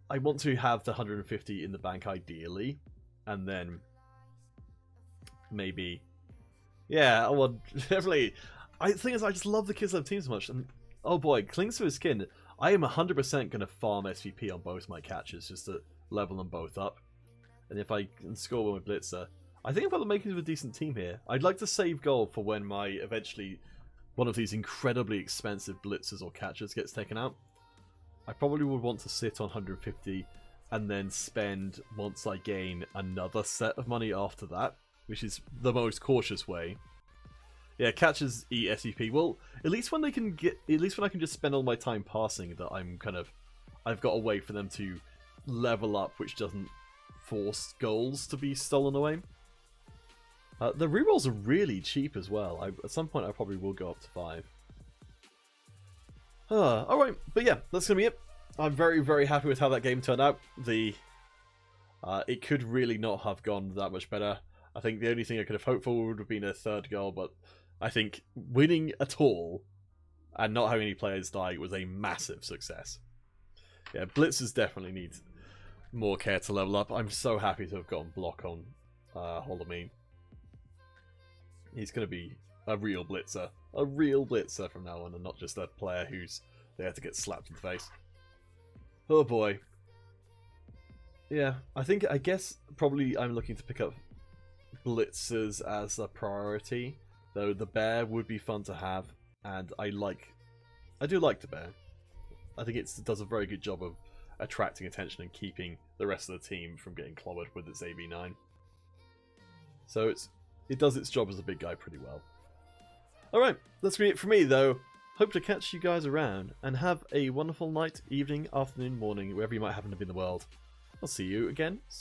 I want to have the 150 in the bank ideally, and then maybe, yeah, I want definitely. I think is I just love the Kislev team so much, and oh boy, clings to his skin. I am 100% going to farm SVP on both my catches just to level them both up, and if I can score one with Blitzer, I think I've got the makings of a decent team here. I'd like to save gold for when my eventually one of these incredibly expensive Blitzers or catchers gets taken out. I probably would want to sit on 150 and then spend, once I gain, another set of money after that, which is the most cautious way. Yeah, catchers eat SCP. Well, at least when they can get, at least when I can just spend all my time passing, that I'm kind of, I've got a way for them to level up, which doesn't force goals to be stolen away. The rerolls are really cheap as well. At some point, I probably will go up to 5. Alright, but yeah, that's going to be it. I'm very, very happy with how that game turned out. It could really not have gone that much better. I think the only thing I could have hoped for would have been a third goal, but I think winning at all and not having any players die was a massive success. Yeah, Blitzers definitely need more care to level up. I'm so happy to have gotten block on Holomine. He's going to be a real blitzer. A real blitzer from now on, and not just a player who's there to get slapped in the face. Oh boy. Yeah, I guess probably I'm looking to pick up blitzers as a priority, though the bear would be fun to have, and I do like the bear. I think it does a very good job of attracting attention and keeping the rest of the team from getting clobbered with its AB9. So it does its job as a big guy pretty well. Alright, that's going to be it for me though. Hope to catch you guys around, and have a wonderful night, evening, afternoon, morning, wherever you might happen to be in the world. I'll see you again soon.